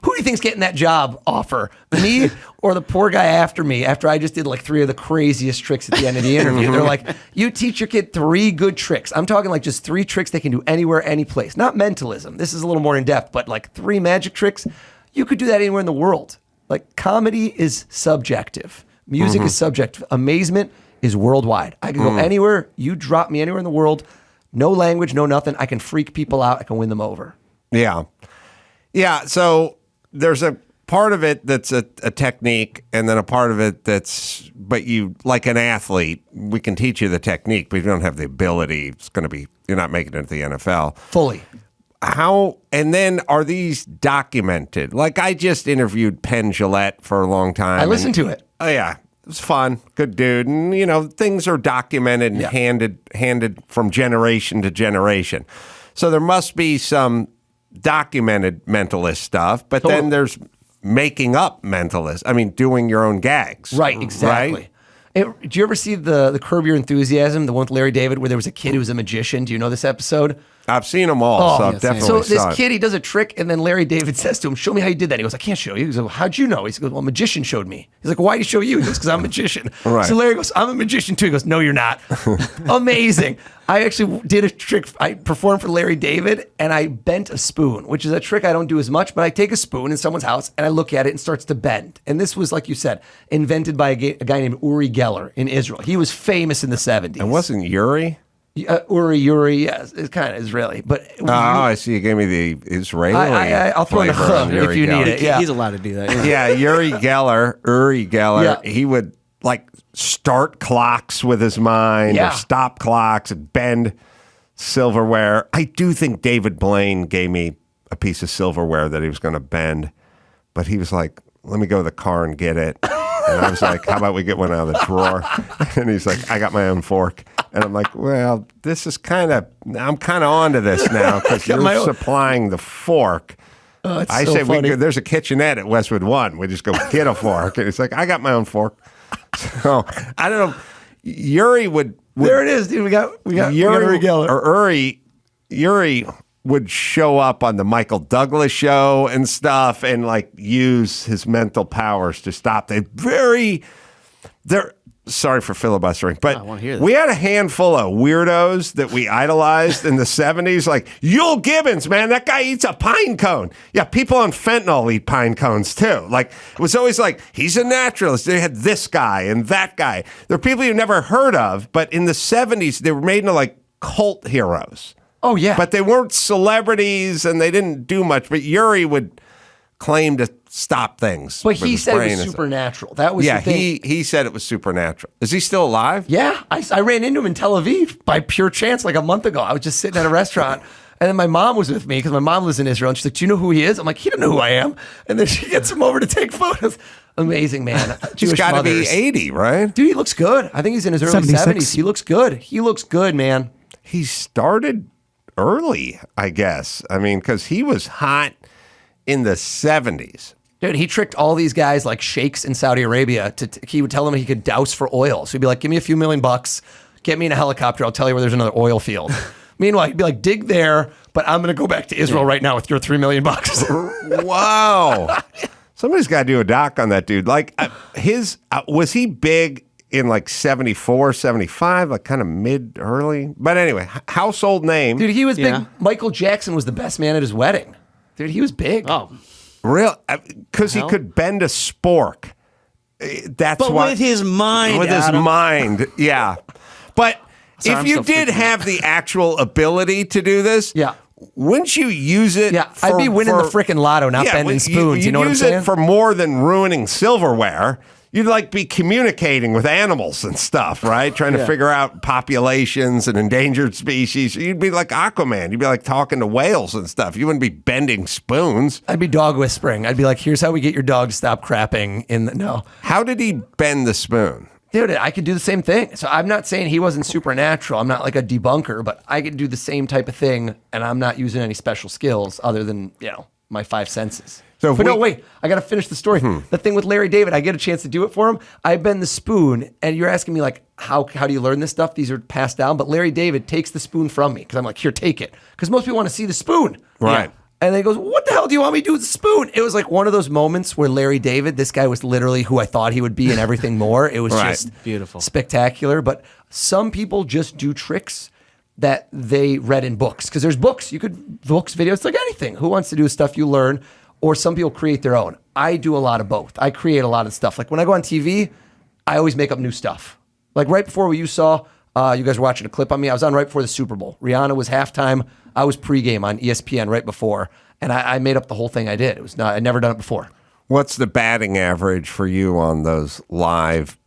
Who do you think's getting that job offer? Me or the poor guy after me after I just did like 3 of the craziest tricks at the end of the interview? They're like, you teach your kid 3 good tricks. I'm talking like just 3 tricks they can do anywhere, any place. Not mentalism. This is a little more in depth, but like 3 magic tricks. You could do that anywhere in the world. Like comedy is subjective. Music is subjective. Amazement is worldwide. I can go anywhere. You drop me anywhere in the world. No language, no nothing. I can freak people out. I can win them over. Yeah. Yeah. So there's a part of it that's a technique, and then a part of it that's, but you, like an athlete, we can teach you the technique, but if you don't have the ability, it's going to be, you're not making it to the NFL. Fully. How, and then are these documented? Like I just interviewed Penn Jillette for a long time. I listened to it. Oh yeah. It was fun. Good dude. And you know, things are documented and handed from generation to generation. So there must be some documented mentalist stuff, but then there's making up mentalist. I mean, doing your own gags. Right, exactly. Right? Do you ever see the Curb Your Enthusiasm, the one with Larry David, where there was a kid who was a magician? Do you know this episode? I've seen them all, so I've definitely So saw this it. kid, he does a trick, and then Larry David says to him, show me how you did that. He goes, I can't show you. He goes, well, how'd you know? He goes, well, a magician showed me. He's like, why did he show you? He goes, because I'm a magician. Right. So Larry goes, I'm a magician too. He goes, no, you're not. Amazing. I actually did a trick. I performed for Larry David, and I bent a spoon, which is a trick I don't do as much, but I take a spoon in someone's house, and I look at it and it starts to bend. And this was, like you said, invented by a guy named Uri Geller in Israel. He was famous in the 70s. It wasn't Yuri? Uri, yes. It's kind of Israeli. But Oh, I see. You gave me the Israeli. I'll throw in the flavor of chum if Uri you need Geller. it. Yeah. He's allowed to do that. Yeah, Uri Geller, Yeah. he would like start clocks with his mind Yeah. or stop clocks and bend silverware. I do think David Blaine gave me a piece of silverware that he was going to bend, but he was like, let me go to the car and get it. And I was like, how about we get one out of the drawer? And he's like, I got my own fork. And I'm like, well, this is I'm kind of onto this now because Got my you're own- supplying the fork. Oh, it's I so say funny. there's a kitchenette at Westwood One. We just go get a fork. And it's like, I got my own fork. So I don't know. Yuri would There it is, dude. We got Uri Geller. or Yuri would show up on the Michael Douglas show and stuff and like use his mental powers to stop. Sorry for filibustering, but I wanna hear this. we had a handful of weirdos that we idolized in the 70s, like Yul Gibbons, man, that guy eats a pine cone. Yeah, people on fentanyl eat pine cones too. Like, it was always like, he's a naturalist. They had this guy and that guy. There are people you've never heard of, but in the 70s, they were made into like cult heroes. Oh, yeah. But they weren't celebrities and they didn't do much, but Yuri would claim to stop things. But with he his said it brain was and stuff. supernatural. That was Yeah, the thing. he said it was supernatural. Is he still alive? Yeah, I ran into him in Tel Aviv by pure chance like a month ago. I was just sitting at a restaurant, and then my mom was with me because my mom lives in Israel, and she's like, do you know who he is? I'm like, he don't know who I am. And then she gets him over to take photos. Amazing, man. He's got to be 80, right? Dude, he looks good. I think he's in his early 76. 70s. He looks good. He looks good, man. He started early, I guess. I mean, because he was hot in the 70s. Dude, he tricked all these guys like sheikhs in Saudi Arabia. He would tell them he could douse for oil. So he'd be like, give me a few million bucks, get me in a helicopter, I'll tell you where there's another oil field. Meanwhile, he'd be like, dig there, but I'm going to go back to Israel right now with your $3 million. Wow. Somebody's got to do a doc on that dude. Like was he big in like 74, 75, like kind of early? But anyway, household name. Dude, he was big. Michael Jackson was the best man at his wedding. Dude, he was big. Oh. Real, because he could bend a spork. That's but why, with his mind, with Adam. his mind, yeah. But Sorry, if I'm you so did freaking have the actual ability to do this, wouldn't you use it? Yeah, I'd be winning the freaking lotto, not bending spoons. You know what I'm saying? Use it for more than ruining silverware. You'd like be communicating with animals and stuff, right? Trying to figure out populations and endangered species. You'd be like Aquaman. You'd be like talking to whales and stuff. You wouldn't be bending spoons. I'd be dog whispering. I'd be like, here's how we get your dog to stop crapping in the no. How did he bend the spoon? Dude, I could do the same thing. So I'm not saying he wasn't supernatural. I'm not like a debunker, but I could do the same type of thing, and I'm not using any special skills other than, my 5 senses. So no, wait, I got to finish the story. The thing with Larry David, I get a chance to do it for him. I bend the spoon, and you're asking me, like, how do you learn this stuff? These are passed down. But Larry David takes the spoon from me because I'm like, here, take it. Because most people want to see the spoon. Right. And then he goes, what the hell do you want me to do with the spoon? It was like one of those moments where Larry David, this guy was literally who I thought he would be and everything more. It was just beautiful, spectacular. But some people just do tricks that they read in books. Because there's books. Books, videos, like anything. Who wants to do stuff you learn? Or some people create their own. I do a lot of both. I create a lot of stuff. Like when I go on TV, I always make up new stuff. Like right before you saw, you guys were watching a clip on me, I was on right before the Super Bowl. Rihanna was halftime. I was pregame on ESPN right before. And I made up the whole thing I did. I'd never done it before. What's the batting average for you on those live,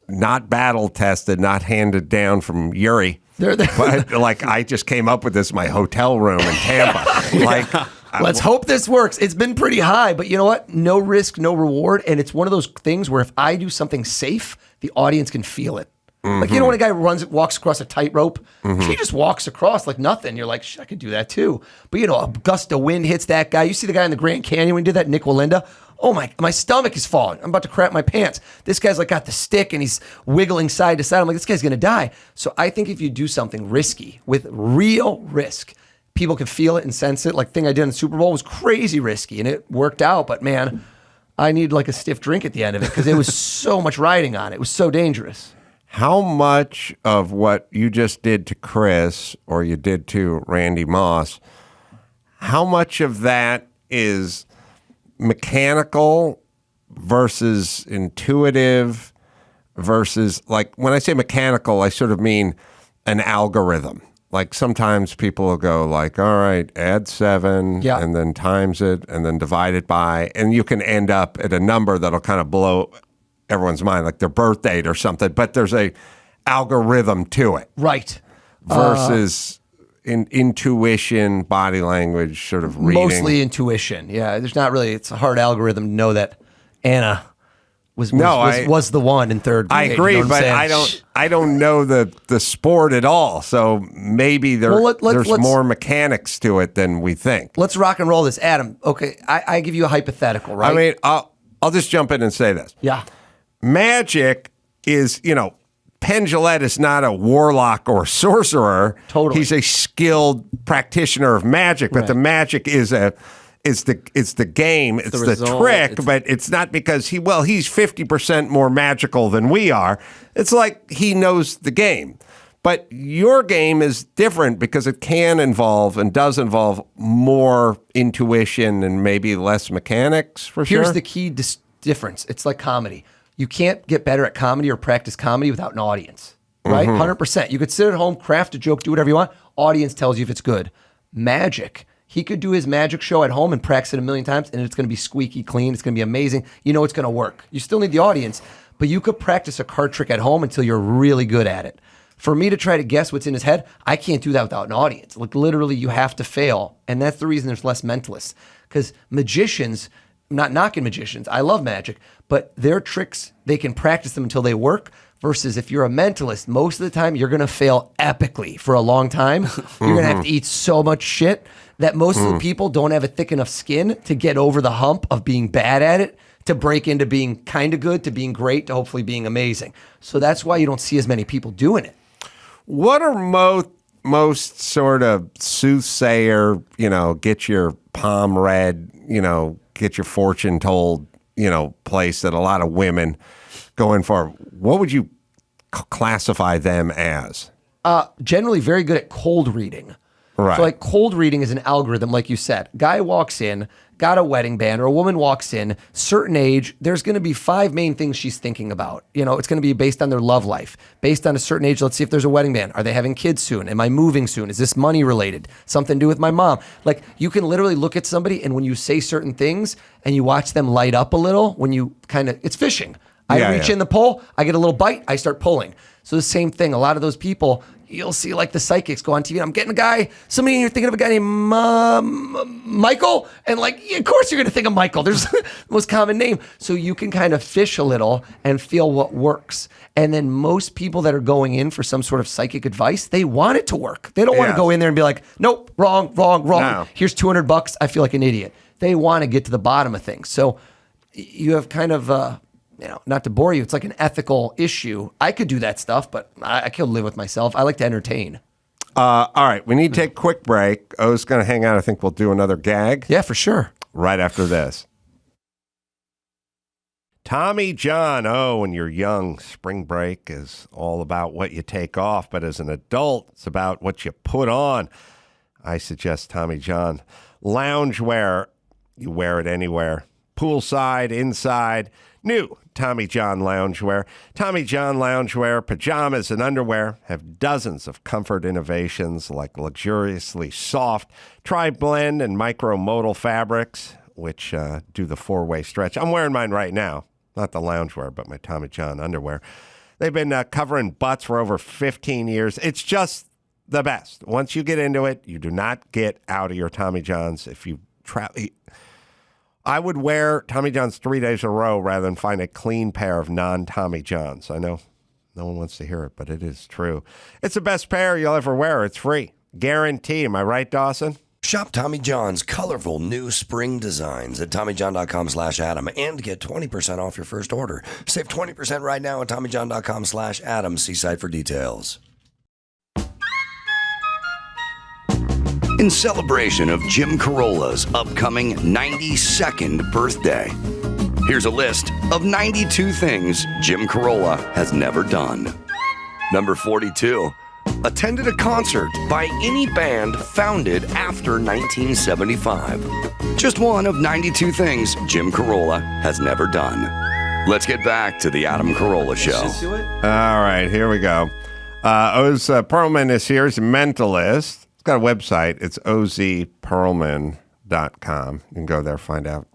not battle tested, not handed down from Yuri? But like I just came up with this in my hotel room in Tampa. Let's hope this works. It's been pretty high, but you know what? No risk, no reward. And it's one of those things where if I do something safe, the audience can feel it. Like, when a guy walks across a tightrope, he just walks across like nothing. You're like, I could do that too. But a gust of wind hits that guy. You see the guy in the Grand Canyon when he did that, Nick Walinda? Oh my stomach is falling. I'm about to crap my pants. This guy's like got the stick and he's wiggling side to side. I'm like, this guy's going to die. So I think if you do something risky with real risk, people can feel it and sense it. Like the thing I did in the Super Bowl was crazy risky and it worked out. But man, I need like a stiff drink at the end of it because there was so much riding on it. It was so dangerous. How much of what you just did to Chris or you did to Randy Moss, how much of that is mechanical versus intuitive versus, like, when I say mechanical, I sort of mean an algorithm. Like sometimes people will go like, all right, add 7 and then times it and then divide it by, and you can end up at a number that'll kind of blow everyone's mind, like their birth date or something, but there's a algorithm to it. Right. Versus intuition, body language, sort of reading. Mostly intuition. Yeah, there's not really, it's a hard algorithm to know that Anna was the one in third grade. I agree, you know but I don't know the sport at all, so maybe there's more mechanics to it than we think. Let's rock and roll this. Adam, okay, I give you a hypothetical, right? I mean, I'll just jump in and say this. Yeah. Magic is, Penn Jillette is not a warlock or sorcerer. Totally. He's a skilled practitioner of magic, but the magic is the game, it's the trick, but it's not because he's 50% more magical than we are. It's like he knows the game. But your game is different because it can involve and does involve more intuition and maybe less mechanics for sure. Here's the key difference. It's like comedy. You can't get better at comedy or practice comedy without an audience, right? 100%. You could sit at home, craft a joke, do whatever you want. Audience tells you if it's good. Magic. He could do his magic show at home and practice it a million times, and it's going to be squeaky clean. It's going to be amazing. You know it's going to work. You still need the audience, but you could practice a card trick at home until you're really good at it. For me to try to guess what's in his head, I can't do that without an audience. Like literally, you have to fail, and that's the reason there's less mentalists. Because magicians, I'm not knocking magicians, I love magic, but their tricks, they can practice them until they work. Versus if you're a mentalist, most of the time you're going to fail epically for a long time. You're going to have to eat so much shit. that most of the people don't have a thick enough skin to get over the hump of being bad at it, to break into being kind of good, to being great, to hopefully being amazing. So that's why you don't see as many people doing it. What are most sort of soothsayer, get your palm read, get your fortune told, place that a lot of women go in for? What would you classify them as? Generally very good at cold reading. Right. So like cold reading is an algorithm, like you said. Guy walks in, got a wedding band, or a woman walks in, certain age, there's going to be 5 main things she's thinking about. It's going to be based on their love life, based on a certain age. Let's see if there's a wedding band. Are they having kids soon? Am I moving soon? Is this money related? Something to do with my mom? Like you can literally look at somebody, and when you say certain things and you watch them light up a little, when you it's fishing. I reach in the pole, I get a little bite, I start pulling. So the same thing, a lot of those people, you'll see like the psychics go on TV. I'm getting a guy, somebody, you're thinking of a guy named Michael. And of course you're going to think of Michael. There's the most common name. So you can kind of fish a little and feel what works. And then most people that are going in for some sort of psychic advice, they want it to work. They don't want to go in there and be like, nope, wrong. No. Here's $200. I feel like an idiot. They want to get to the bottom of things. So you have kind of, not to bore you, it's like an ethical issue. I could do that stuff, but I could live with myself. I like to entertain. All right, we need to take a quick break. O's going to hang out. I think we'll do another gag. Yeah, for sure. Right after this. Tommy John. Oh, when you're young, spring break is all about what you take off. But as an adult, it's about what you put on. I suggest Tommy John loungewear. You wear it anywhere. Poolside, inside. New Tommy John loungewear. Tommy John loungewear, pajamas, and underwear have dozens of comfort innovations like luxuriously soft tri-blend and micromodal fabrics, which do the 4-way stretch. I'm wearing mine right now. Not the loungewear, but my Tommy John underwear. They've been covering butts for over 15 years. It's just the best. Once you get into it, you do not get out of your Tommy Johns. If you I would wear Tommy Johns 3 days in a row rather than find a clean pair of non-Tommy Johns. I know no one wants to hear it, but it is true. It's the best pair you'll ever wear. It's free. Guarantee. Am I right, Dawson? Shop Tommy John's colorful new spring designs at TommyJohn.com/Adam and get 20% off your first order. Save 20% right now at TommyJohn.com/Adam. See site for details. In celebration of Jim Carolla's upcoming 92nd birthday, here's a list of 92 things Jim Carolla has never done. Number 42, attended a concert by any band founded after 1975. Just one of 92 things Jim Carolla has never done. Let's get back to the Adam Carolla Show. All right, here we go. Oz Pearlman is here. He's a mentalist. He's got a website. It's ozpearlman.com. You can go there, find out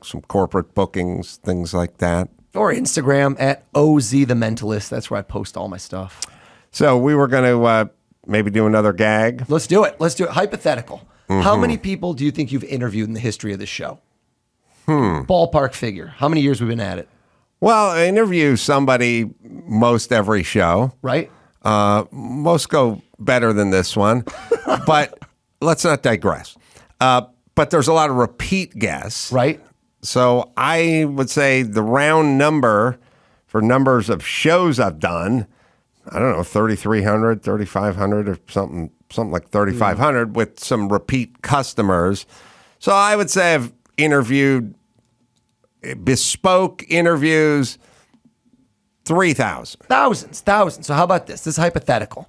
some corporate bookings, things like that. Or Instagram at OZ the Mentalist. That's where I post all my stuff. So we were going to maybe do another gag. Let's do it. Hypothetical. Mm-hmm. How many people do you think you've interviewed in the history of this show? Ballpark figure. How many years we've been at it? Well, I interview somebody most every show. Right. Most go better than this one, but let's not digress. But there's a lot of repeat guests. Right. So I would say the round number for numbers of shows I've done, I don't know, 3,300, 3,500 or something like 3,500 with some repeat customers. So I would say I've interviewed bespoke interviews, 3,000. Thousands. So how about this? This is hypothetical.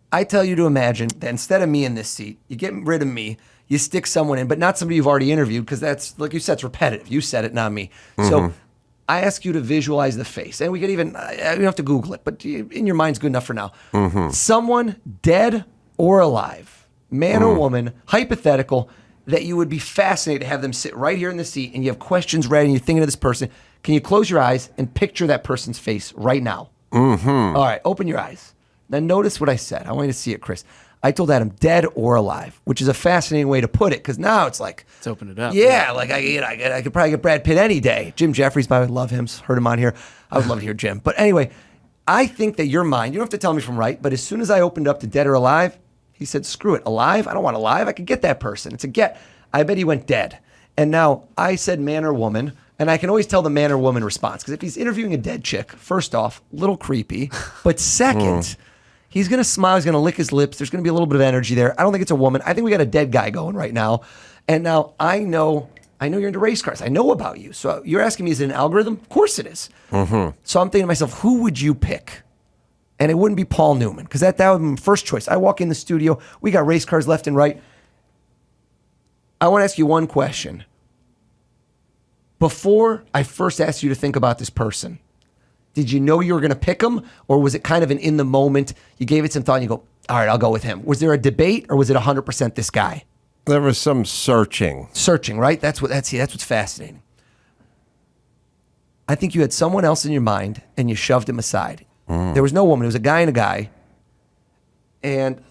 I tell you to imagine that instead of me in this seat, you get rid of me, you stick someone in, but not somebody you've already interviewed, because that's, like you said, it's repetitive. You said it, not me. Mm-hmm. So I ask you to visualize the face. And we could even, you don't have to Google it, but in your mind's good enough for now. Mm-hmm. Someone dead or alive, man or woman, hypothetical, that you would be fascinated to have them sit right here in the seat and you have questions ready and you're thinking of this person. Can you close your eyes and picture that person's face right now? Mm-hmm. All right, open your eyes. Now notice what I said. I want you to see it, Chris. I told Adam dead or alive, which is a fascinating way to put it, because now it's like, let's open it up. Yeah, like I could probably get Brad Pitt any day. Jim Jeffries, by the way, love him. Heard him on here. I would love to hear Jim. But anyway, I think that your mind, you don't have to tell me if I'm right, but as soon as I opened up to dead or alive, He said, screw it. Alive? I don't want alive. I could get that person. It's a get. I bet he went dead. And now I said man or woman, and I can always tell the man or woman response. Because if he's interviewing a dead chick, first off, a little creepy. But second, he's going to smile. He's going to lick his lips. There's going to be a little bit of energy there. I don't think it's a woman. I think we got a dead guy going right now. And now I know you're into race cars. I know about you. So you're asking me, is it an algorithm? Of course it is. So I'm thinking to myself, who would you pick? And it wouldn't be Paul Newman, because that would be my first choice. I walk in the studio. We got race cars left and right. I want to ask you one question. Before I first asked you to think about this person, did you know you were going to pick him, or was it kind of an in the moment? You gave it some thought and you go, all right, I'll go with him. Was there a debate, or was it 100% this guy? There was some searching. Searching, right? That's what's fascinating. I think you had someone else in your mind and you shoved him aside. There was no woman. It was a guy and a guy. And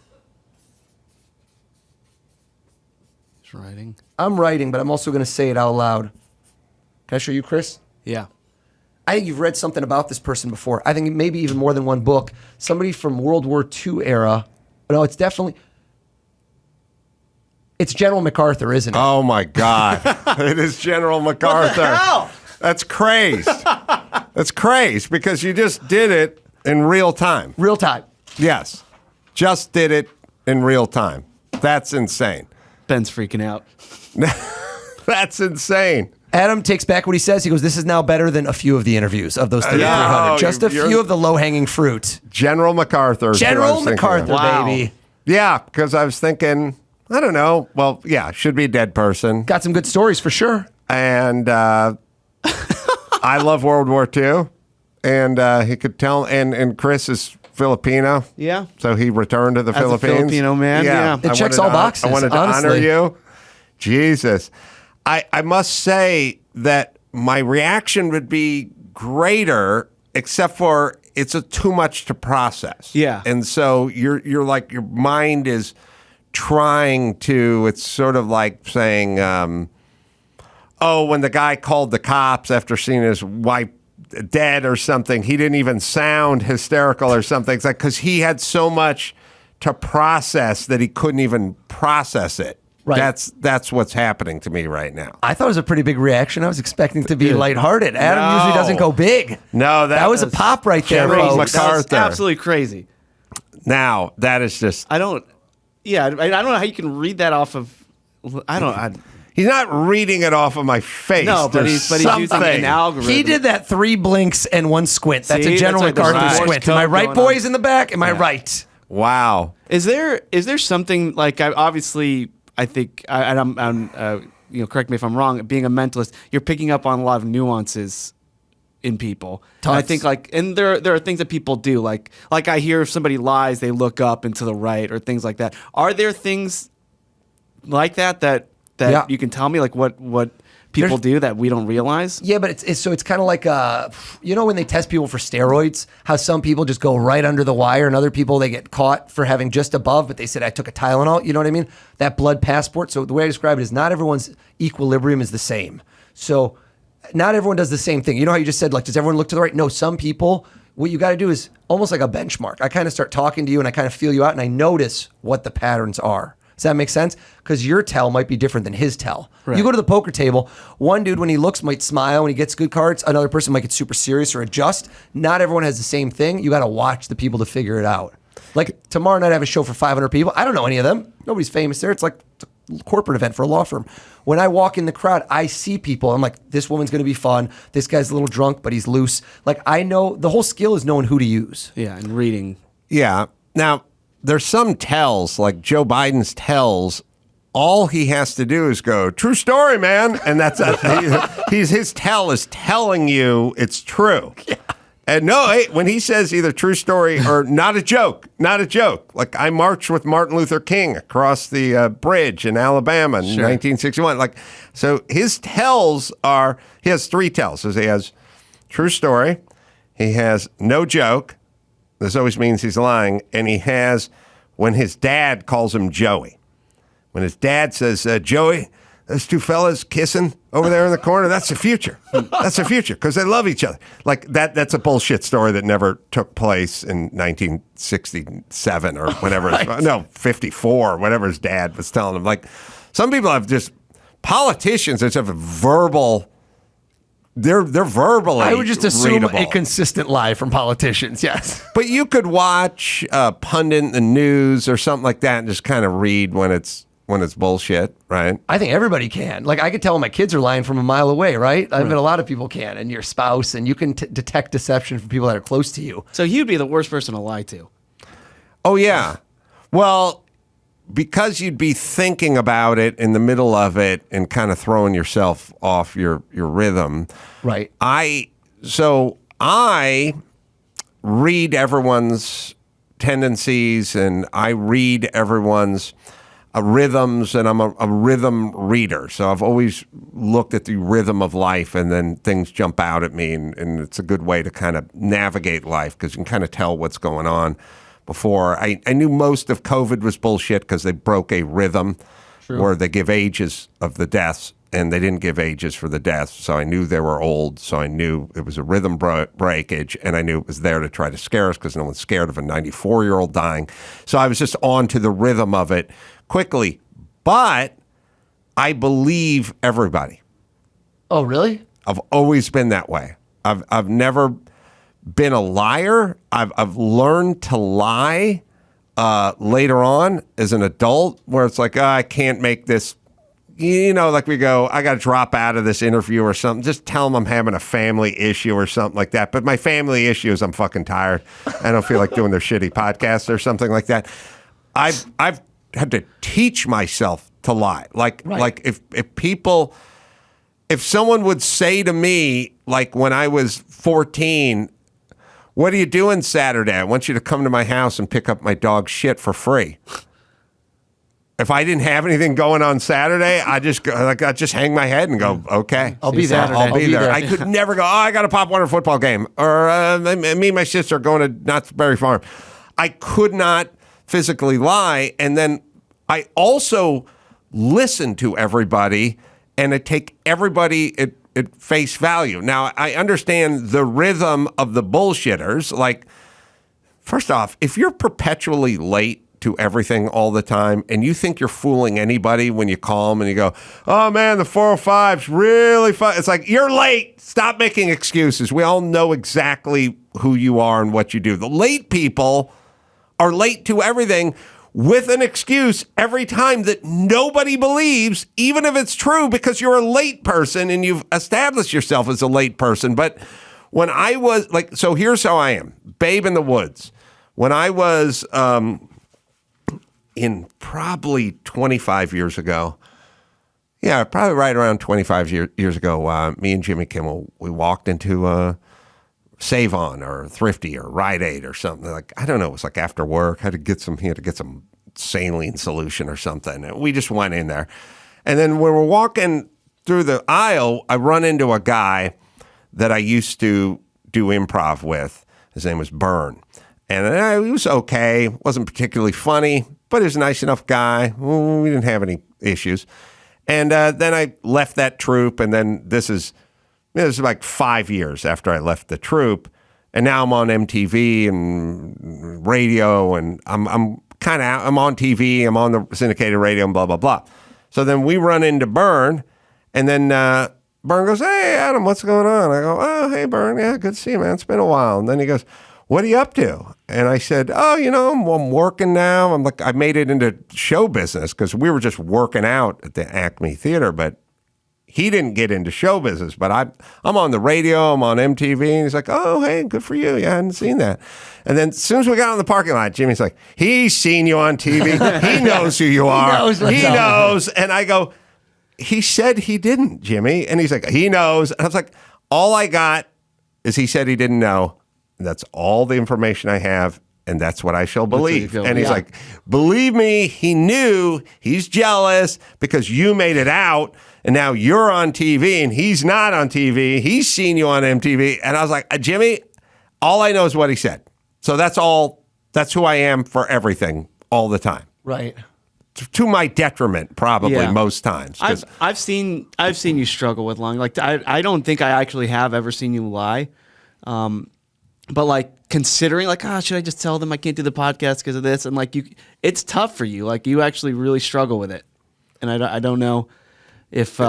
He's writing. I'm writing, but I'm also going to say it out loud. Can I show you, Chris? Yeah. I think you've read something about this person before. I think maybe even more than one book. Somebody from World War II era. No, it's definitely... It's General MacArthur, isn't it? Oh, my God. It is General MacArthur. What the hell? That's crazy. That's crazy because you just did it in real time. Real time. Yes. Just did it in real time. That's insane. Ben's freaking out. That's insane. Adam takes back what he says. He goes, this is now better than a few of the interviews of those 300. Just a few of the low-hanging fruit. General MacArthur. General MacArthur, baby. Yeah, because I was thinking, I don't know. Well, yeah, should be a dead person. Got some good stories for sure. And I love World War II. And he could tell, and Chris is Filipino. Yeah. So he returned to the Philippines. A Filipino man, yeah. It checks all boxes, I wanted to honestly. honor you. Jesus. I must say that my reaction would be greater, except for it's too much to process. Yeah. And so you're like, your mind is trying to, it's sort of like saying, when the guy called the cops after seeing his wife dead or something, he didn't even sound hysterical or something. It's like, because he had so much to process that he couldn't even process it. Right. That's what's happening to me right now. I thought it was a pretty big reaction. I was expecting to be lighthearted. Adam usually doesn't go big. No, that was a pop right there, General folks. MacArthur. Absolutely crazy. Now, that is just... I don't know how you can read that off of... He's not reading it off of my face. No, but he's using an algorithm. He did that 3 blinks and 1 squint. That's See, a General that's right, MacArthur there's squint. Morse Am I code right, going boys on. in the back? Am I right? Wow. Is there something like I think I'm correct me if I'm wrong. Being a mentalist, you're picking up on a lot of nuances in people. And I think and there are things that people do like I hear if somebody lies, they look up and to the right or things like that. Are there things like that you can tell me like what people do that we don't realize? Yeah, but it's kind of like when they test people for steroids, how some people just go right under the wire and other people they get caught for having just above, but they said I took a Tylenol. You know what I mean? That blood passport. So the way I describe it is not everyone's equilibrium is the same. So not everyone does the same thing. You know how you just said, like, does everyone look to the right? No, some people, what you got to do is almost like a benchmark. I kind of start talking to you and I kind of feel you out and I notice what the patterns are. Does that make sense? Because your tell might be different than his tell. Right. You go to the poker table, one dude, when he looks, might smile when he gets good cards. Another person might get super serious or adjust. Not everyone has the same thing. You got to watch the people to figure it out. Like tomorrow night, I have a show for 500 people. I don't know any of them. Nobody's famous there. It's like a corporate event for a law firm. When I walk in the crowd, I see people. I'm like, this woman's going to be fun. This guy's a little drunk, but he's loose. Like I know the whole skill is knowing who to use. Yeah, and reading. Yeah. Now, there's some tells, like Joe Biden's tells, all he has to do is go, true story, man. And that's his tell is telling you it's true. Yeah. And when he says either true story or not a joke. Like I marched with Martin Luther King across the bridge in Alabama in 1961. Like, so his tells he has 3 tells. So he has true story, he has no joke. This always means he's lying. And he has when his dad calls him Joey. When his dad says, Joey, those two fellas kissing over there in the corner, that's the future. That's the future because they love each other. Like that's a bullshit story that never took place in 1967 or whatever. Right. No, 54, whatever his dad was telling him. Like some people have just politicians that have a verbal. They're verbally. I would just assume readable. a consistent lie from politicians. Yes, but you could watch a pundit in the news or something like that and just kind of read when it's bullshit, right? I think everybody can. Like I could tell when my kids are lying from a mile away, right? I mean, a lot of people can, and your spouse, and you can detect deception from people that are close to you. So you'd be the worst person to lie to. Oh yeah, well, because you'd be thinking about it in the middle of it and kind of throwing yourself off your rhythm. Right. I read everyone's tendencies and I read everyone's rhythms, and I'm a rhythm reader. So I've always looked at the rhythm of life, and then things jump out at me, and it's a good way to kind of navigate life because you can kind of tell what's going on. Before I knew most of COVID was bullshit because they broke a rhythm where they give ages of the deaths, and they didn't give ages for the deaths. So I knew they were old. So I knew it was a rhythm breakage, and I knew it was there to try to scare us because no one's scared of a 94-year-old dying. So I was just on to the rhythm of it quickly. But I believe everybody. Oh, really? I've always been that way. I've never been a liar. I've learned to lie later on as an adult, where it's like, I can't make this. Like we go, I got to drop out of this interview or something. Just tell them I'm having a family issue or something like that. But my family issue is I'm fucking tired. I don't feel like doing their shitty podcast or something like that. I've had to teach myself to lie. Like if someone would say to me, like when I was 14, what are you doing Saturday? I want you to come to my house and pick up my dog's shit for free. If I didn't have anything going on Saturday, I just hang my head and go, okay, I'll be there. I'll be there. I could never go, I got a Pop Warner football game, or me and my sister are going to Knott's Berry Farm. I could not physically lie, and then I also listen to everybody, and I take everybody at face value. Now, I understand the rhythm of the bullshitters. Like, first off, if you're perpetually late to everything all the time, and you think you're fooling anybody when you call them and you go, oh man, the 405's really fun. It's like, you're late. Stop making excuses. We all know exactly who you are and what you do. The late people are late to everything with an excuse every time that nobody believes, even if it's true, because you're a late person and you've established yourself as a late person. But when I was like, so here's how I am, Babe in the Woods. When I was in probably 25 years ago, yeah, probably right around 25 years ago, me and Jimmy Kimmel, we walked into Save On or Thrifty or Rite Aid or something. Like, I don't know, it was like after work. He had to get some saline solution or something. And we just went in there. And then when we're walking through the aisle, I run into a guy that I used to do improv with. His name was Byrne. And he was okay. Wasn't particularly funny, but he was a nice enough guy. We didn't have any issues. And then I left that troupe, and then this is like 5 years after I left the troupe, and now I'm on MTV and radio, and I'm on TV, I'm on the syndicated radio, and blah blah blah. So then we run into Byrne, and then Byrne goes, "Hey Adam, what's going on?" I go, "Oh, hey Byrne, yeah, good to see you, man. It's been a while." And then he goes, "What are you up to?" And I said, "Oh, I'm working now. I'm like, I made it into show business because we were just working out at the Acme Theater, but he didn't get into show business. But I'm on the radio, I'm on MTV." And he's like, "Oh, hey, good for you. Yeah, I hadn't seen that." And then as soon as we got on the parking lot, Jimmy's like, "He's seen you on TV. He knows who you are. He knows." And I go, "He said he didn't, Jimmy." And he's like, "He knows." And I was like, all I got is he said he didn't know. That's all the information I have, and that's what I shall believe. And he's like, "Believe me, he knew. He's jealous because you made it out, and now you're on TV, and he's not on TV. He's seen you on MTV." And I was like, "Jimmy, all I know is what he said. So that's all. That's who I am for everything all the time." Right. to my detriment, probably most times. 'Cause- I've seen you struggle with lying. Like I don't think I actually have ever seen you lie. But like considering like, should I just tell them I can't do the podcast because of this? And like it's tough for you. Like you actually really struggle with it. And I don't know if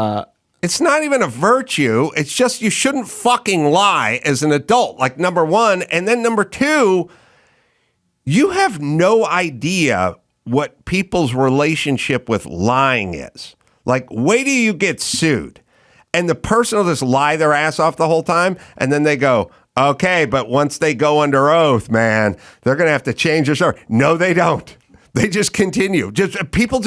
it's not even a virtue. It's just you shouldn't fucking lie as an adult. Like number one, and then number two, you have no idea what people's relationship with lying is. Like, wait till you get sued. And the person will just lie their ass off the whole time. And then they go, okay, but once they go under oath, man, they're going to have to change their story. No, they don't. They just continue. People,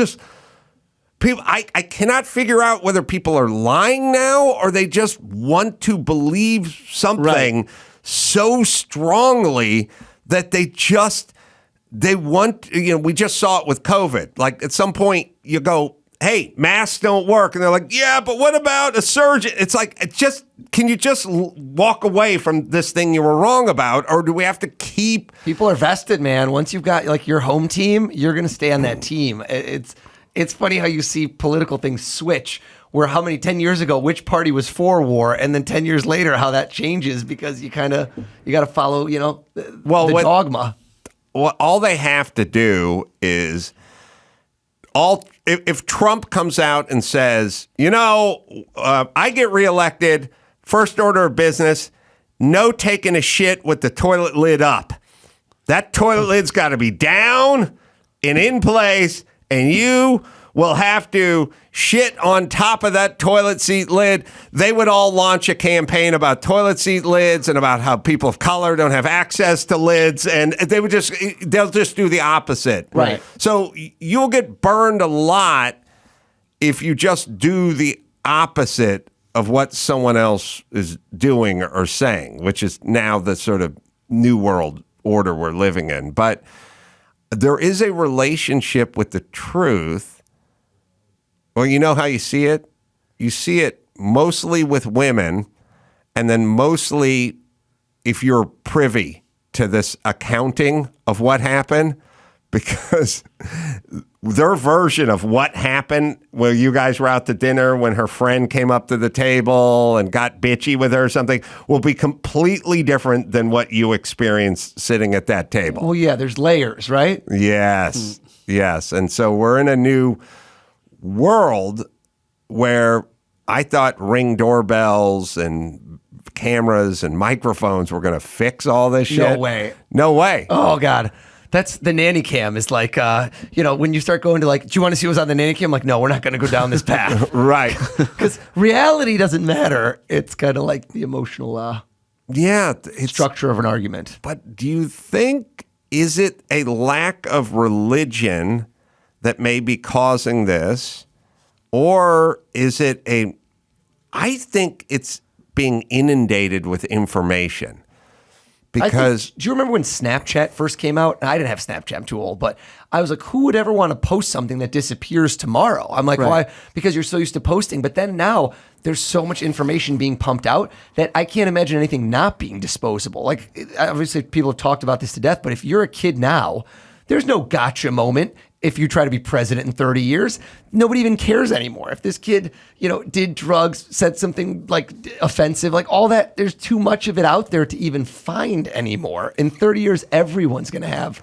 I cannot figure out whether people are lying now or they just want to believe something so strongly that they want, we just saw it with COVID. Like at some point you go, hey, masks don't work. And they're like, yeah, but what about a surgeon? It's like, can you just walk away from this thing you were wrong about? Or do we have to keep? People are vested, man. Once you've got like your home team, you're going to stay on that team. It's funny how you see political things switch, where 10 years ago, which party was for war, and then 10 years later, how that changes because you got to follow, the dogma. Well, all they have to do is if Trump comes out and says, I get reelected, first order of business, no taking a shit with the toilet lid up. That toilet lid's got to be down and in place, and you will have to shit on top of that toilet seat lid. They would all launch a campaign about toilet seat lids and about how people of color don't have access to lids, and they'll just do the opposite. Right. So you'll get burned a lot if you just do the opposite of what someone else is doing or saying, which is now the sort of new world order we're living in. But there is a relationship with the truth. Well, you know how you see it? You see it mostly with women, and then mostly if you're privy to this accounting of what happened, because their version of what happened when you guys were out to dinner, when her friend came up to the table and got bitchy with her or something, will be completely different than what you experienced sitting at that table. Well, yeah, there's layers, right? Yes. Yes. And so we're in a new world where I thought Ring doorbells and cameras and microphones were going to fix all this shit. No way. Oh, God. That's the nanny cam is like, when you start going to like, do you want to see what's on the nanny cam? I'm like, no, we're not going to go down this path. Right. Because reality doesn't matter. It's kind of like the emotional structure of an argument. But do you think, is it a lack of religion that may be causing this? Or is it I think it's being inundated with information. Because do you remember when Snapchat first came out? I didn't have Snapchat, I'm too old, but I was like, who would ever want to post something that disappears tomorrow? I'm like, why? Because you're so used to posting. But then now there's so much information being pumped out that I can't imagine anything not being disposable. Like, obviously people have talked about this to death, but if you're a kid now, there's no gotcha moment. If you try to be president in 30 years, nobody even cares anymore. If this kid, did drugs, said something like offensive, like all that, there's too much of it out there to even find anymore. In 30 years, everyone's going to have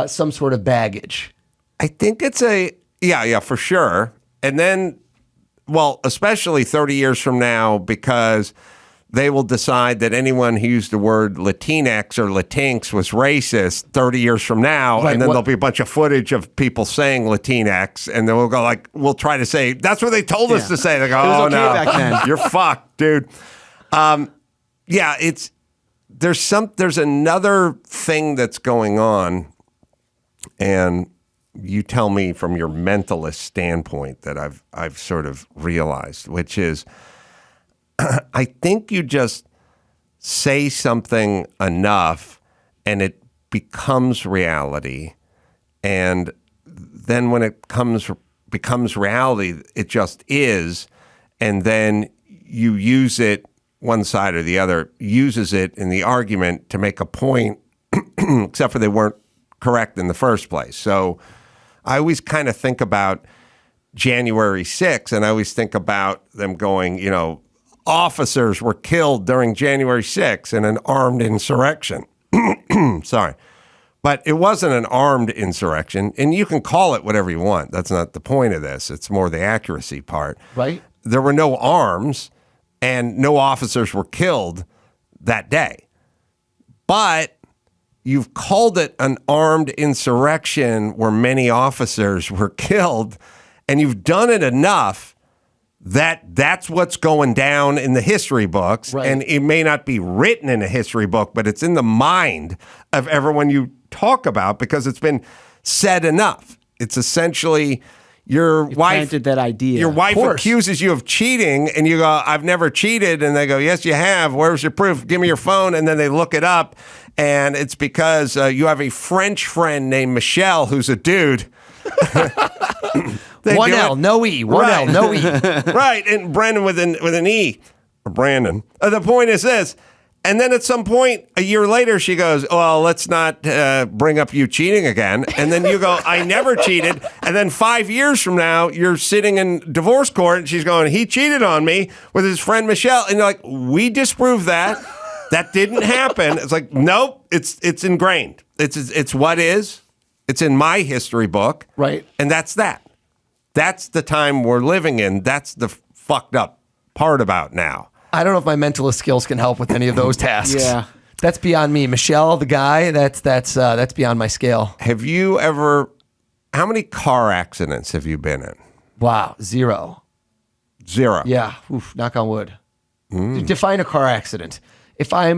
some sort of baggage. I think it's for sure. And then, especially 30 years from now, because they will decide that anyone who used the word Latinx or Latinx was racist 30 years from now. Right, and then there'll be a bunch of footage of people saying Latinx. And then we'll go we'll try to say, that's what they told us to say. They go, oh, no, back then. You're fucked, dude. There's another thing that's going on. And you tell me from your mentalist standpoint that I've sort of realized, which is, I think you just say something enough and it becomes reality. And then when it becomes reality, it just is. And then you use it, one side or the other uses it in the argument to make a point, except for they weren't correct in the first place. So I always kind of think about January 6th, and I always think about them going, officers were killed during January 6th in an armed insurrection. Sorry. But it wasn't an armed insurrection, and you can call it whatever you want. That's not the point of this. It's more the accuracy part. Right. There were no arms, and no officers were killed that day. But you've called it an armed insurrection where many officers were killed, and you've done it enough that that's what's going down in the history books. Right. And it may not be written in a history book, but it's in the mind of everyone you talk about because it's been said enough. It's essentially your wife planted that idea. Your wife accuses you of cheating, and you go, "I've never cheated," and they go, "Yes, you have. Where's your proof? Give me your phone." And then they look it up, and it's because you have a French friend named Michelle who's a dude. One L, no E. One L, no E. Right, and Brandon with an E. Or Brandon. The point is this. And then at some point, a year later, she goes, "Well, let's not bring up you cheating again." And then you go, "I never cheated." And then 5 years from now, you're sitting in divorce court, and she's going, "He cheated on me with his friend Michelle." And you're like, "We disprove that. That didn't happen." It's like, nope, it's ingrained. It's what is. It's in my history book. Right. And that's that. That's the time we're living in. That's the fucked up part about now. I don't know if my mentalist skills can help with any of those tasks. Yeah. That's beyond me. Michelle, the guy, that's beyond my scale. How many car accidents have you been in? Wow, 0. 0. Yeah. Oof, knock on wood. Define a car accident. If I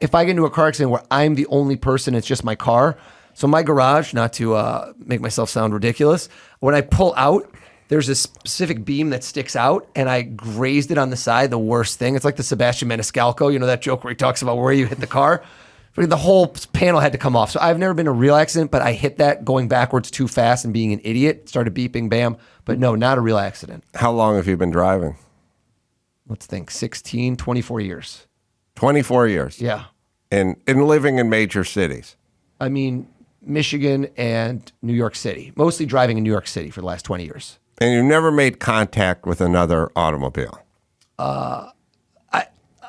get into a car accident where I'm the only person, it's just my car. So my garage, not to make myself sound ridiculous, when I pull out, there's a specific beam that sticks out, and I grazed it on the side. The worst thing. It's like the Sebastian Maniscalco, that joke where he talks about where you hit the car. The whole panel had to come off. So I've never been in a real accident, but I hit that going backwards too fast and being an idiot. Started beeping, bam. But no, not a real accident. How long have you been driving? Let's think, 24 years. 24 years? Yeah. And living in major cities? I mean, Michigan and New York City. Mostly driving in New York City for the last 20 years. And you never made contact with another automobile? I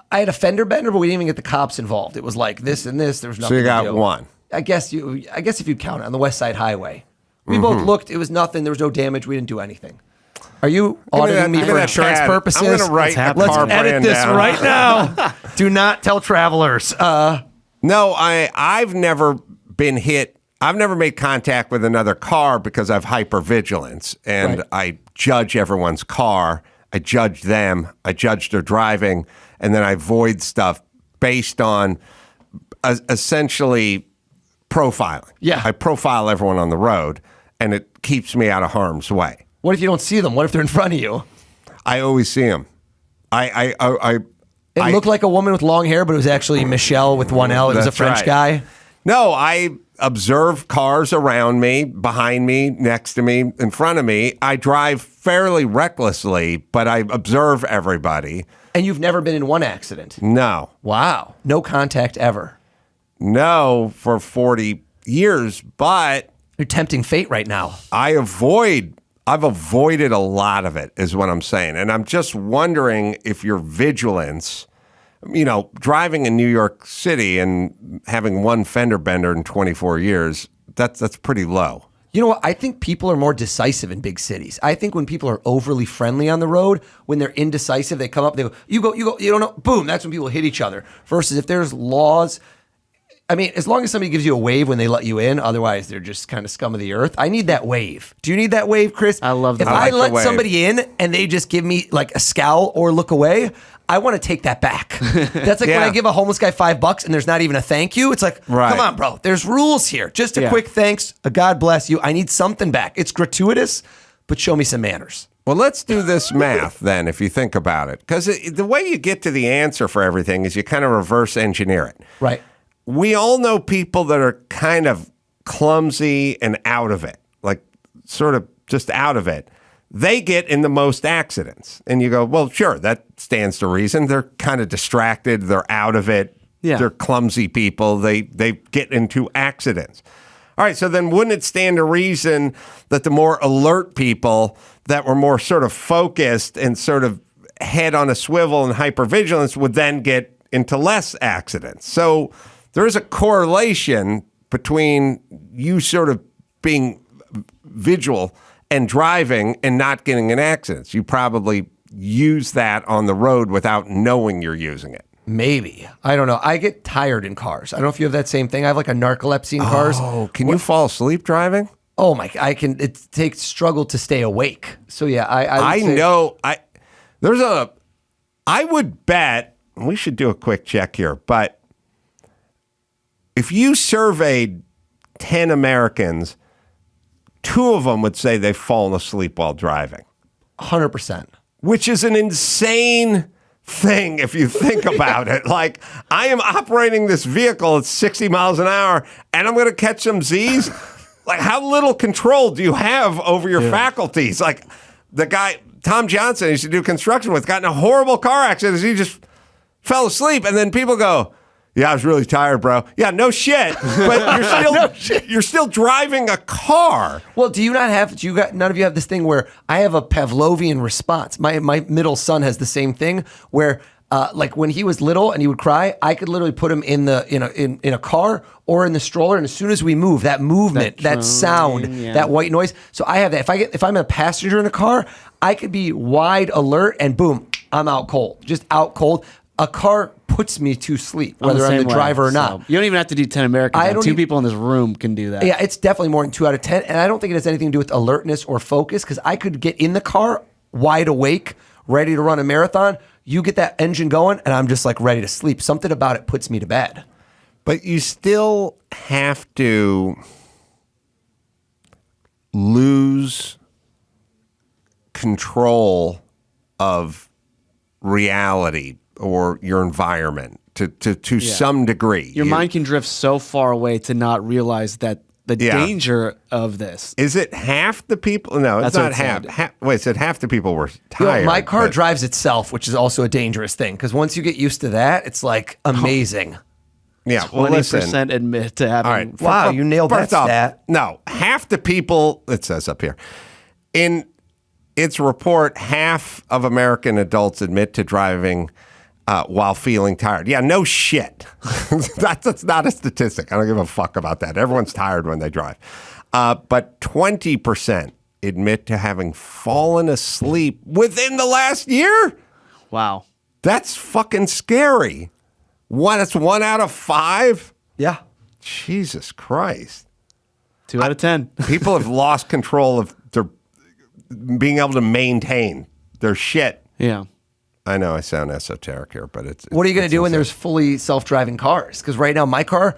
had a fender bender, but we didn't even get the cops involved. It was like this and this. There was nothing. So you got to do. one. I guess if you count it, on the West Side Highway. We both looked. It was nothing. There was no damage. We didn't do anything. Are you auditing me for insurance purposes? I'm going to write a Let's car edit brand this down. right now. Do not tell travelers. No, I've never been hit. I've never made contact with another car because I have hypervigilance, and Right. I judge everyone's car. I judge them. I judge their driving, and then I void stuff based on essentially profiling. Yeah. I profile everyone on the road, and it keeps me out of harm's way. What if you don't see them? What if they're in front of you? I always see them. It looked like a woman with long hair, but it was actually Michelle with one L. It was a That's French right. guy. No, I observe cars around me, behind me, next to me, in front of me. I drive fairly recklessly, but I observe everybody. And you've never been in one accident? No. Wow. No contact ever. No, for 40 years, but you're tempting fate right now. I've avoided a lot of it, is what I'm saying. And I'm just wondering if your vigilance, driving in New York City and having one fender bender in 24 years, that's pretty low. You know what? I think people are more decisive in big cities. I think when people are overly friendly on the road, when they're indecisive, they come up, they go, you go, you don't know, boom, that's when people hit each other. Versus if there's laws, I mean, as long as somebody gives you a wave when they let you in, otherwise they're just kind of scum of the earth. I need that wave. Do you need that wave, Chris? I love that. If I let somebody in and they just give me like a scowl or look away, I want to take that back. That's like when I give a homeless guy $5 and there's not even a thank you. It's like, come on, bro. There's rules here. Just a quick thanks. A God bless you. I need something back. It's gratuitous, but show me some manners. Well, let's do this math then, if you think about it. Because the way you get to the answer for everything is you kind of reverse engineer it. Right. We all know people that are kind of clumsy and out of it, like sort of just out of it. They get in the most accidents. And you go, well, sure, that stands to reason. They're kind of distracted. They're out of it. Yeah. They're clumsy people. They get into accidents. All right, so then wouldn't it stand to reason that the more alert people that were more sort of focused and sort of head on a swivel and hypervigilance would then get into less accidents? So there is a correlation between you sort of being vigilant and driving and not getting in accidents. You probably use that on the road without knowing you're using it. Maybe. I don't know. I get tired in cars. I don't know if you have that same thing. I have like a narcolepsy in cars. Oh, can you fall asleep driving? Oh my! I can. It takes struggle to stay awake. So yeah, I know. I would bet. We should do a quick check here, but if you surveyed 10 Americans, 2 of them would say they've fallen asleep while driving. 100%. Which is an insane thing if you think about it. Like, I am operating this vehicle at 60 miles an hour and I'm going to catch some Z's. Like, how little control do you have over your faculties? Like, the guy, Tom Johnson, I used to do construction with, got in a horrible car accident. He just fell asleep. And then people go, yeah, I was really tired, bro. Yeah, no shit. But you're still driving a car. Well, none of you have this thing where I have a Pavlovian response. My middle son has the same thing where like when he was little and he would cry, I could literally put him in a car or in the stroller, and as soon as we move, that movement, that sound, that white noise. So I have that. If I'm a passenger in a car, I could be wide alert and boom, I'm out cold. Just out cold. A car puts me to sleep, whether I'm the driver or not. You don't even have to do 10 Americans. 2 people in this room can do that. Yeah, it's definitely more than 2 out of 10. And I don't think it has anything to do with alertness or focus, because I could get in the car wide awake, ready to run a marathon. You get that engine going, and I'm just like ready to sleep. Something about it puts me to bed. But you still have to lose control of reality or your environment to some degree. Your mind can drift so far away to not realize that the danger of this. Is it half the people? No, it's not half. Wait, it said half the people were tired. My car drives itself, which is also a dangerous thing, because once you get used to that, it's like amazing. Yeah, well, 20% admit to having. All right, wow, you nailed that stat. No, half the people, it says up here, in its report, half of American adults admit to driving while feeling tired. Yeah, no shit. That's not a statistic. I don't give a fuck about that. Everyone's tired when they drive. But 20% admit to having fallen asleep within the last year. Wow. That's fucking scary. That's 1 out of 5? Yeah. Jesus Christ. 2 out of 10. People have lost control of their being able to maintain their shit. Yeah. I know I sound esoteric here, but it's what are you going to do when there's fully self-driving cars? Because right now my car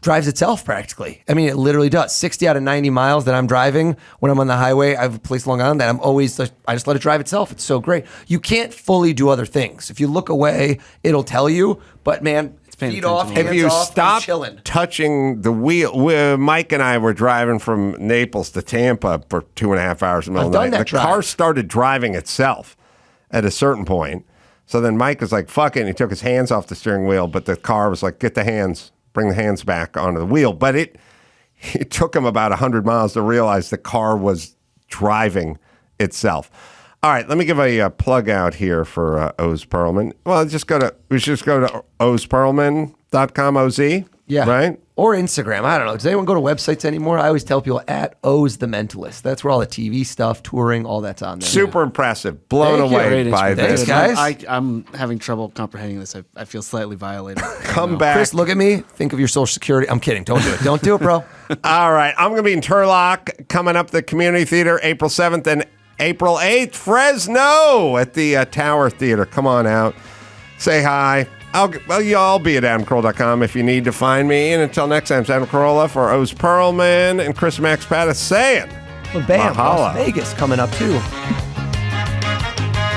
drives itself practically. I mean, it literally does. 60 out of 90 miles that I'm driving when I'm on the highway, I have a place Long Island that I just let it drive itself. It's so great. You can't fully do other things. If you look away, it'll tell you. But man, feet off, hands if you off, stop chilling. touching the wheel, Mike and I were driving from Naples to Tampa for 2.5 hours in the middle of the night. The car started driving itself at a certain point. So then Mike was like, fuck it. And he took his hands off the steering wheel, but the car was like, bring the hands back onto the wheel. But it took him about 100 miles to realize the car was driving itself. All right, let me give a plug out here for Oz Pearlman. Well, we should just go to ozpearlman.com, OZ. Yeah. Right? Or Instagram. I don't know. Does anyone go to websites anymore? I always tell people at Oz the Mentalist. That's where all the TV stuff, touring, all that's on there. Super impressive. Blown away by this. Thanks, guys. I'm having trouble comprehending this. I feel slightly violated. Come back. Chris, look at me. Think of your Social Security. I'm kidding. Don't do it. Don't do it, bro. All right. I'm going to be in Turlock coming up the Community Theater April 7th and April 8th. Fresno at the Tower Theater. Come on out. Say hi. I'll be at AdamCarolla.com if you need to find me. And until next time, it's Adam Carolla for Oz Pearlman and Chris Max Pattis saying, well, bam, Las Vegas coming up too.